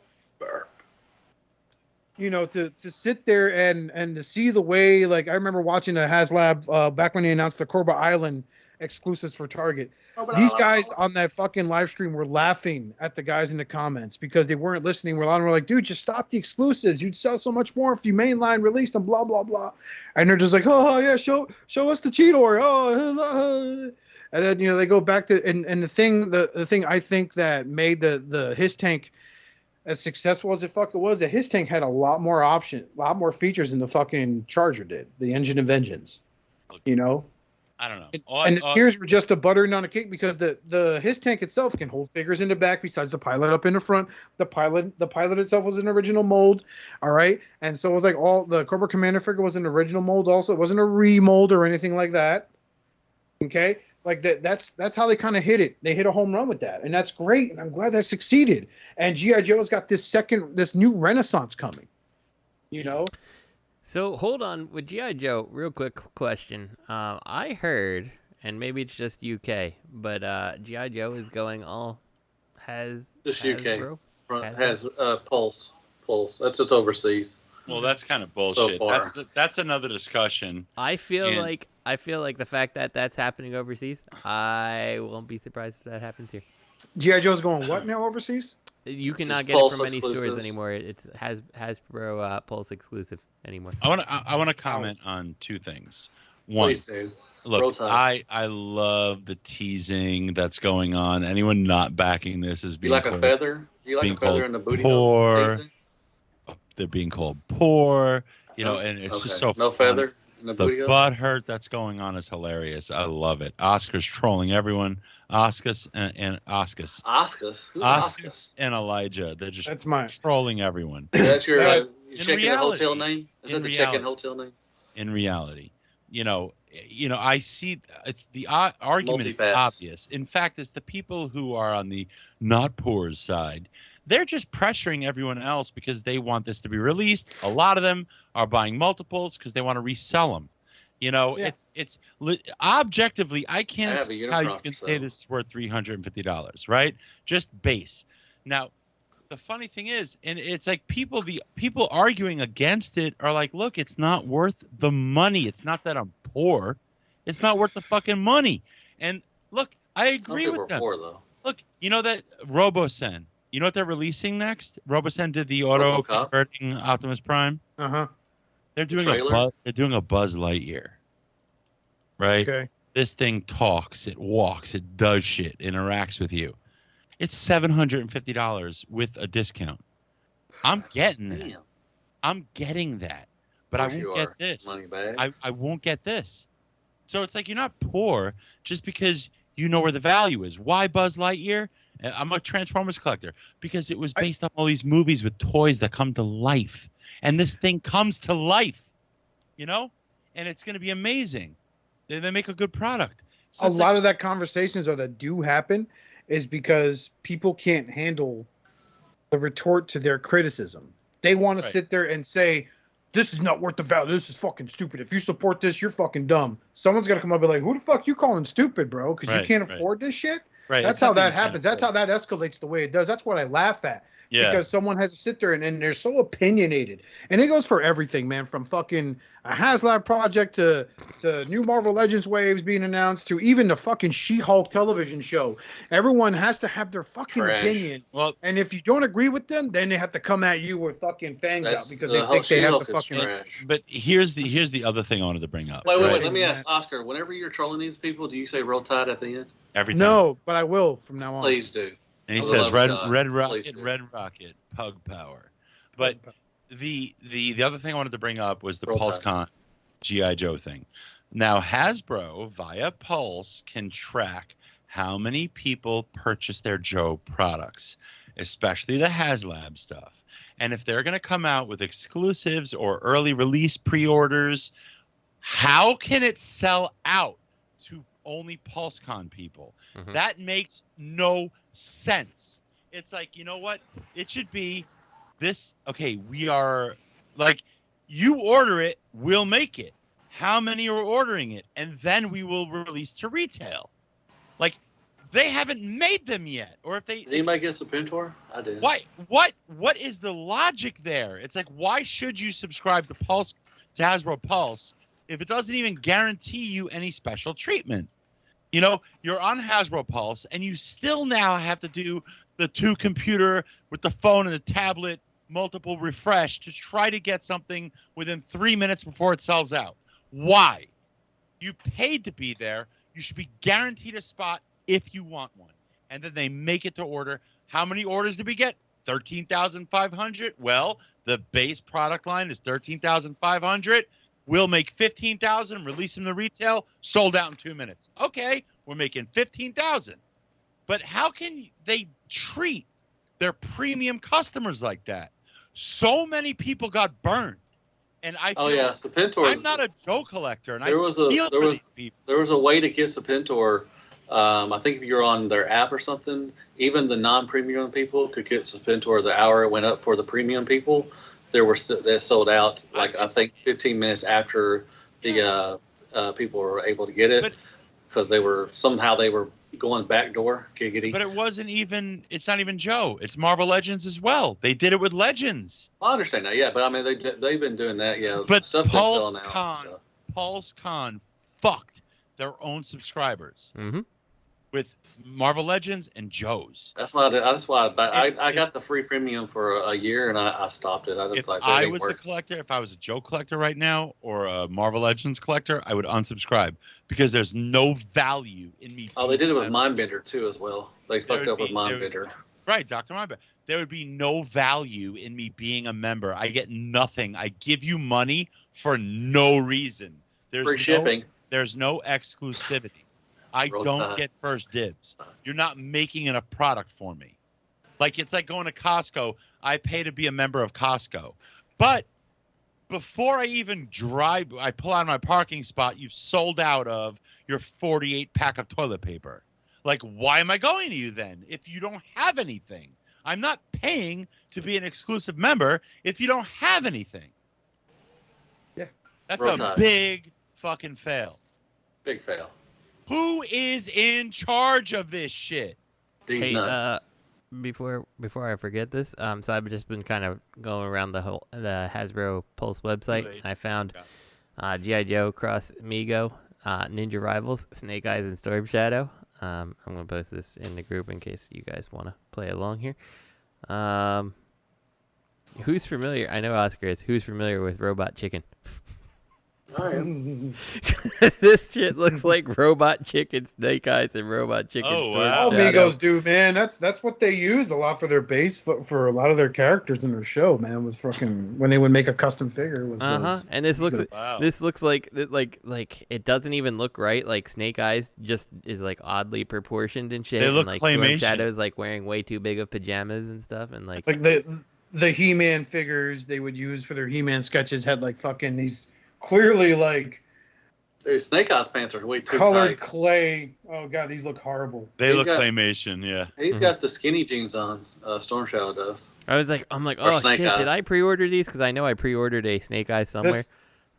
to sit there and to see the way, like, I remember watching the HasLab back when they announced the Corba Island exclusives for Target. These guys on that fucking live stream were laughing at the guys in the comments because they weren't listening. We're like, dude, just stop the exclusives. You'd sell so much more if you mainline released them, blah, blah, blah. And they're just like, oh, yeah, show us the Cheetor. Oh, and then, they go back to, and the thing I think that made the His Tank as successful as it fucking was, that His Tank had a lot more features than the fucking Charger did, the Engine of Vengeance, I don't know. And the tiers were just a buttering on a cake because the His Tank itself can hold figures in the back besides the pilot up in the front. The pilot itself was an original mold, all right, and so it was like all the Cobra Commander figure was an original mold. Also, it wasn't a remold or anything like that. Okay, like that's how they kind of hit it. They hit a home run with that, and that's great. And I'm glad that succeeded. And GI Joe's got this new renaissance coming. So hold on with G.I. Joe. Real quick question. I heard, and maybe it's just UK, but G.I. Joe is going all Just Hasbro? UK. Has Pulse. That's just overseas. Well, that's kind of bullshit. far. That's another discussion. I feel And- like the fact that that's happening overseas, I won't be surprised if that happens here. GI Joe's going what now overseas? You cannot Just get it Pulse from any stores exclusives. anymore. It's Hasbro Pulse exclusive anymore. I want to comment on two things. One, Please do. Roll look, Tide. I love the teasing that's going on. Anyone not backing this is You being like a called, feather? You like being a feather called in the booty poor. hole? Teasing? They're being called poor, you know, No? and it's Okay. just so No funny. feather in the The booty hole? butt hurt that's going on is hilarious. I love it. Oscar's trolling everyone. Oscars and Oscars. Oscars? Who's Oscars and Elijah. They're just That's mine. trolling everyone. Is that your In check-in reality- hotel name? Is that in the reality- check-in hotel name? In reality, you know, I see it's the argument is Multipass. obvious. In fact, it's the people who are on the not poor side. They're just pressuring everyone else because they want this to be released. A lot of them are buying multiples because they want to resell them. You know, Yeah. Objectively, I can't have a see how you Unicron, can so- say this is worth $350, right? Just base. Now, the funny thing is, and it's like people arguing against it are like, look, it's not worth the money. It's not that I'm poor. It's not worth the fucking money. And look, I Some agree people with are them. poor, though. Look, you know that Robosen. You know what they're releasing next? Robosen did the auto RoboCop? converting Optimus Prime. Uh-huh. They're doing trailer? they're doing a Buzz Lightyear. Right? Okay. This thing talks, it walks, it does shit, interacts with you. It's $750 with a discount. I'm getting that. Damn. I'm getting that. But I Of course won't you get are, this. money bag. I won't get this. So it's like you're not poor just because you know where the value is. Why Buzz Lightyear? I'm a Transformers collector because it was based on all these movies with toys that come to life. And this thing comes to life, you know? And it's going to be amazing. They make a good product. So A it's lot of that conversations that do happen is because people can't handle the retort to their criticism. They want to Right. sit there and say, this is not worth the value. This is fucking stupid. If you support this, you're fucking dumb. Someone's got to come up and be like, who the fuck you calling stupid, bro? Because you Right, can't right. afford this shit? right. That's it's how something that you can't happens. That's how afford. that escalates the way it does. That's what I laugh at. Yeah. Because someone has to sit there and they're so opinionated. And it goes for everything, man. From fucking a HasLab project to new Marvel Legends waves being announced to even the fucking She-Hulk television show. Everyone has to have their fucking Trash. opinion. Well, And if you don't agree with them, then they have to come at you with fucking fangs That's- out because the they whole think they have She-Hulk to is fucking. trash. but here's the other thing I wanted to bring up. Wait. right? Let me ask Oscar. Whenever you're trolling these people, do you say "Roll Tide" at the end? Every time. No, but I will from now on. Please do. And he For the says love red of God, red please rocket, do. pug power. But the other thing I wanted to bring up was the Roll Pulsecon G.I. Joe thing. Now Hasbro via Pulse can track how many people purchase their Joe products, especially the HasLab stuff. And if they're going to come out with exclusives or early release pre-orders, how can it sell out to only Pulsecon people? Mhm. That makes no sense. It's like, you know what? It should be this. Okay, we are like, you order it, we'll make it. How many are ordering it? And then we will release to retail. Like, they haven't made them yet. Or if they, Did anybody get Serpentor? I did. what is the logic there? It's like, why should you subscribe to Hasbro Pulse if it doesn't even guarantee you any special treatment? You know, you're on Hasbro Pulse and you still now have to do the 2 computer with the phone and the tablet multiple refresh to try to get something within 3 minutes before it sells out. Why? You paid to be there. You should be guaranteed a spot if you want one. And then they make it to order. How many orders did we get? 13,500. Well, the base product line is 13,500. We'll make 15,000, release them to retail, sold out in 2 minutes. Okay, we're making 15,000. But how can they treat their premium customers like that? So many people got burned. And I feel Oh yeah, Serpentor. I'm not a Joe collector, and I feel for these people. There was a way to get Serpentor. I think if you're on their app or something, even the non-premium people could get Serpentor the hour it went up for the premium people. They sold out like I think 15 minutes after the people were able to get it because they were going backdoor giggity. But it's not even Joe. It's Marvel Legends as well. They did it with Legends. I understand that, yeah, but I mean they've been doing that, yeah. But Stuff that's selling out. Pulsecon fucked their own subscribers Mm-hmm. with Marvel Legends and Joe's. That's why I got the free premium for a year and I stopped it. If I was a collector, if I was a Joe collector right now or a Marvel Legends collector, I would unsubscribe because there's no value in me. Oh, they did it with Mindbender too as well. They fucked up with Mindbender. Right, Dr. Mindbender. There would be no value in me being a member. I get nothing. I give you money for no reason. There's free shipping. There's no exclusivity. I don't get first dibs. You're not making it a product for me. Like, it's like going to Costco. I pay to be a member of Costco. But before I even drive, I pull out of my parking spot, you've sold out of your 48 pack of toilet paper. Like, why am I going to you then if you don't have anything? I'm not paying to be an exclusive member if you don't have anything. Yeah. That's a big fucking fail. Big fail. Who is in charge of this shit? These nuts. Before I forget this, so I've just been kind of going around the Hasbro Pulse website, and I found G.I. Joe Cross Mego, Ninja Rivals, Snake Eyes, and Storm Shadow. I'm gonna post this in the group in case you guys want to play along here. Who's familiar? I know Oscar is. Who's familiar with Robot Chicken? I am. This shit looks like Robot Chicken, Snake Eyes, and Robot Chicken. Oh, wow. All Migos do, man. That's what they used a lot for their base for a lot of their characters in their show, man. Was fucking when they would make a custom figure. Was and this looks like it doesn't even look right. Like Snake Eyes just is like oddly proportioned and shit. They look and, like, claymation. Shadow's like wearing way too big of pajamas and stuff, and like the He-Man figures they would use for their He-Man sketches had like fucking these. Clearly, like Snake Eyes pants are way too colored tight. clay. Oh god, these look horrible. They look claymation, yeah. He's got the skinny jeans on. Storm Shadow does. I'm like, oh shit! Did I pre-order these? Because I know I pre-ordered a Snake Eyes somewhere.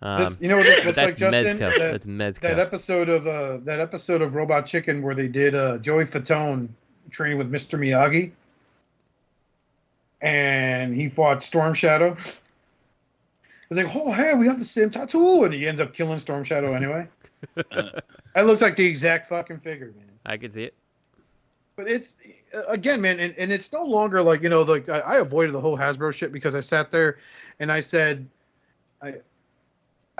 You know what this looks like, Justin? That's Mezco. That episode of Robot Chicken where they did Joey Fatone training with Mr. Miyagi, and he fought Storm Shadow. It's like, oh, hey, we have the same tattoo. And he ends up killing Storm Shadow anyway. That looks like the exact fucking figure, man. I could see it. But it's, again, man, and it's no longer like, like I avoided the whole Hasbro shit because I sat there and I said, I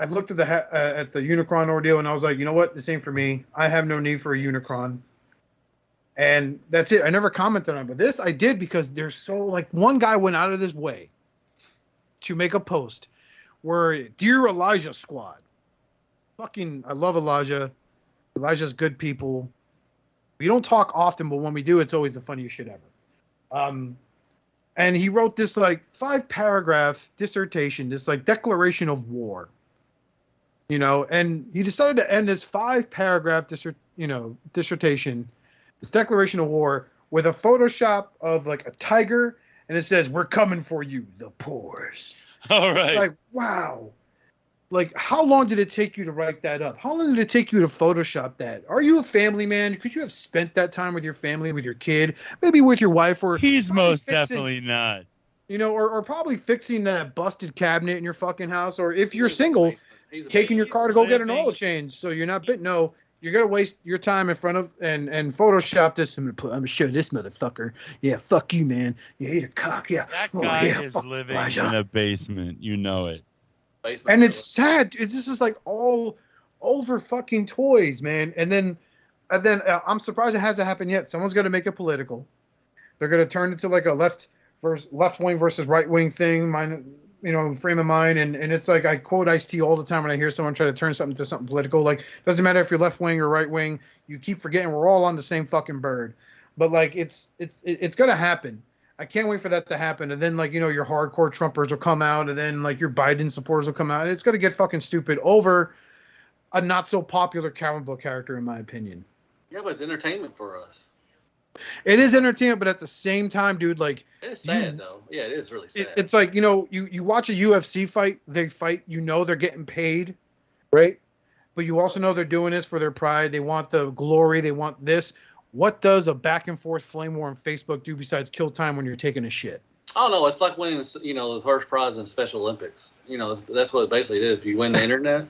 looked at the Unicron ordeal and I was like, you know what? This ain't for me. I have no need for a Unicron. And that's it. I never commented on it. But this I did because there's so, like, one guy went out of his way to make a post where Dear Elijah Squad. Fucking, I love Elijah. Elijah's good people. We don't talk often, but when we do, it's always the funniest shit ever. And he wrote this like 5-paragraph dissertation, this like declaration of war. And he decided to end this 5-paragraph dissertation, this declaration of war, with a Photoshop of like a tiger, and it says, "We're coming for you, the pores." All right. It's like, wow. Like, how long did it take you to write that up? How long did it take you to Photoshop that? Are you a family man? Could you have spent that time with your family, with your kid, maybe with your wife? Or he's most definitely not. Or probably fixing that busted cabinet in your fucking house. Or if you're single, taking your car to go get an oil change so you're not bit. No, you're going to waste your time in front of and Photoshop this. I'm going to show this motherfucker. Yeah, fuck you, man. You ate a cock. Yeah. That guy is living in a basement. You know it. And it's sad. This is like all over fucking toys, man. And then I'm surprised it hasn't happened yet. Someone's going to make it political. They're going to turn it to like a left wing versus right wing thing. Frame of mind. And it's like, I quote Ice-T all the time when I hear someone try to turn something to something political. Like, doesn't matter if you're left wing or right wing. You keep forgetting we're all on the same fucking bird. But like, it's going to happen. I can't wait for that to happen. And then, like, your hardcore Trumpers will come out, and then, like, your Biden supporters will come out. It's going to get fucking stupid over a not-so-popular comic book character, in my opinion. Yeah, but it's entertainment for us. It is entertainment, but at the same time, dude, like... It's sad, though. Yeah, it is really sad. It's like, you watch a UFC fight, they fight, they're getting paid, right? But you also know they're doing this for their pride. They want the glory. They want this. What does a back-and-forth flame war on Facebook do besides kill time when you're taking a shit? Oh, no, it's like winning, the first prize in Special Olympics. That's what it basically is. If you win the internet,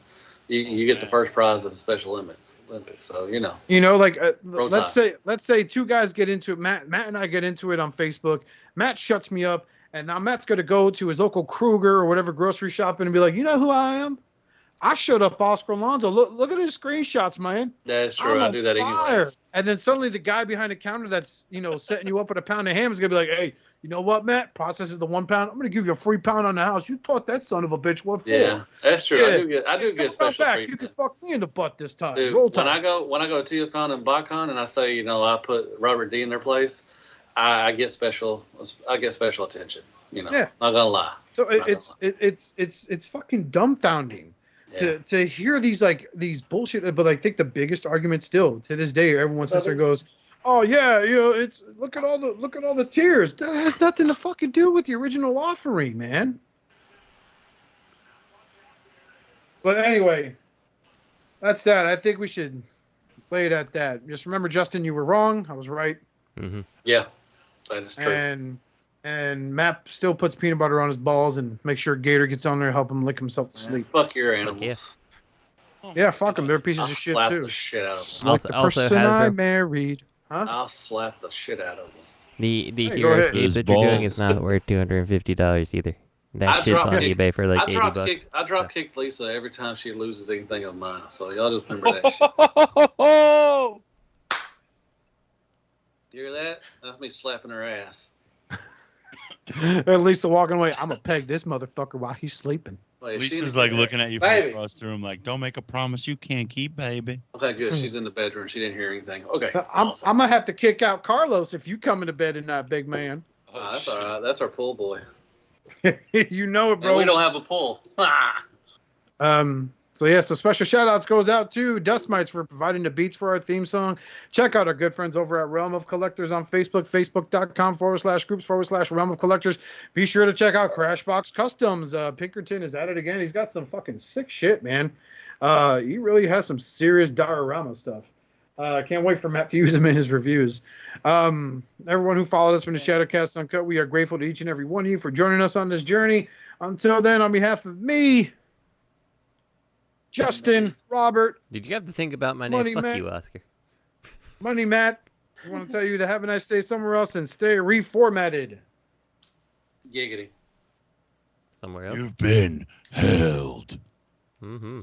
you get the first prize of the Special Olympics. Olympics. So you know. You know, like Roll let's say two guys get into it. Matt and I get into it on Facebook. Matt shuts me up, and now Matt's going to go to his local Kroger or whatever grocery shop and be like, you know who I am? I showed up Oscar Alonso. Look at his screenshots, man. That's true. I do that anyway. And then suddenly the guy behind the counter that's, setting you up with a pound of ham is going to be like, hey, you know what, Matt? Processes the 1 pound. I'm going to give you a free pound on the house. You taught that son of a bitch what for. Yeah, that's true. Yeah. I do get special treatment. You can fuck me in the butt this time. Dude, Roll time. When I go to TFCon and BotCon and I say, I put Robert D in their place, I get special attention. Not gonna lie. So it's fucking dumbfounding. Yeah. To hear these bullshit, but I think the biggest argument still to this day, everyone sits there and goes, "Oh yeah, it's look at all the tiers. That has nothing to fucking do with the original offering, man." But anyway, that's that. I think we should lay it at that. Just remember, Justin, you were wrong. I was right. Mm-hmm. Yeah, that is true. And Matt still puts peanut butter on his balls and makes sure Gator gets on there and help him lick himself to sleep. Fuck your animals. Yeah, fuck them. They're pieces of shit, too. I'll slap the shit out of them. Like the person I married. Huh? I'll slap the shit out of them. The hero escape that you're doing is not worth $250 either. That shit's on eBay for like $80. I drop kick Lisa every time she loses anything of mine. So y'all just remember that shit. You hear that? That's me slapping her ass. At least walking away, I'm gonna peg this motherfucker while he's sleeping. Wait, Lisa's like looking at you from across the room, like, "Don't make a promise you can't keep, baby." Okay, good. She's in the bedroom. She didn't hear anything. Okay. I'm gonna have to kick out Carlos if you come into bed at night, big man. That's all right. That's our pool boy. You know it, bro. And we don't have a pool. So special shout outs goes out to Dustmightz for providing the beats for our theme song. Check out our good friends over at Realm of Collectors on Facebook, facebook.com/groups/Realm of Collectors. Be sure to check out Crashbox Customs. Pinkerton is at it again. He's got some fucking sick shit, man. He really has some serious diorama stuff. Can't wait for Matt to use them in his reviews. Everyone who followed us from the Shattered Cast Uncut, we are grateful to each and every one of you for joining us on this journey. Until then, on behalf of me, Justin, Robert. Did you have to think about my name? Fuck Matt. You, Oscar. Money Matt. I want to tell you to have a nice day somewhere else and stay reformatted. Giggity. Somewhere else. You've been held. Mm-hmm.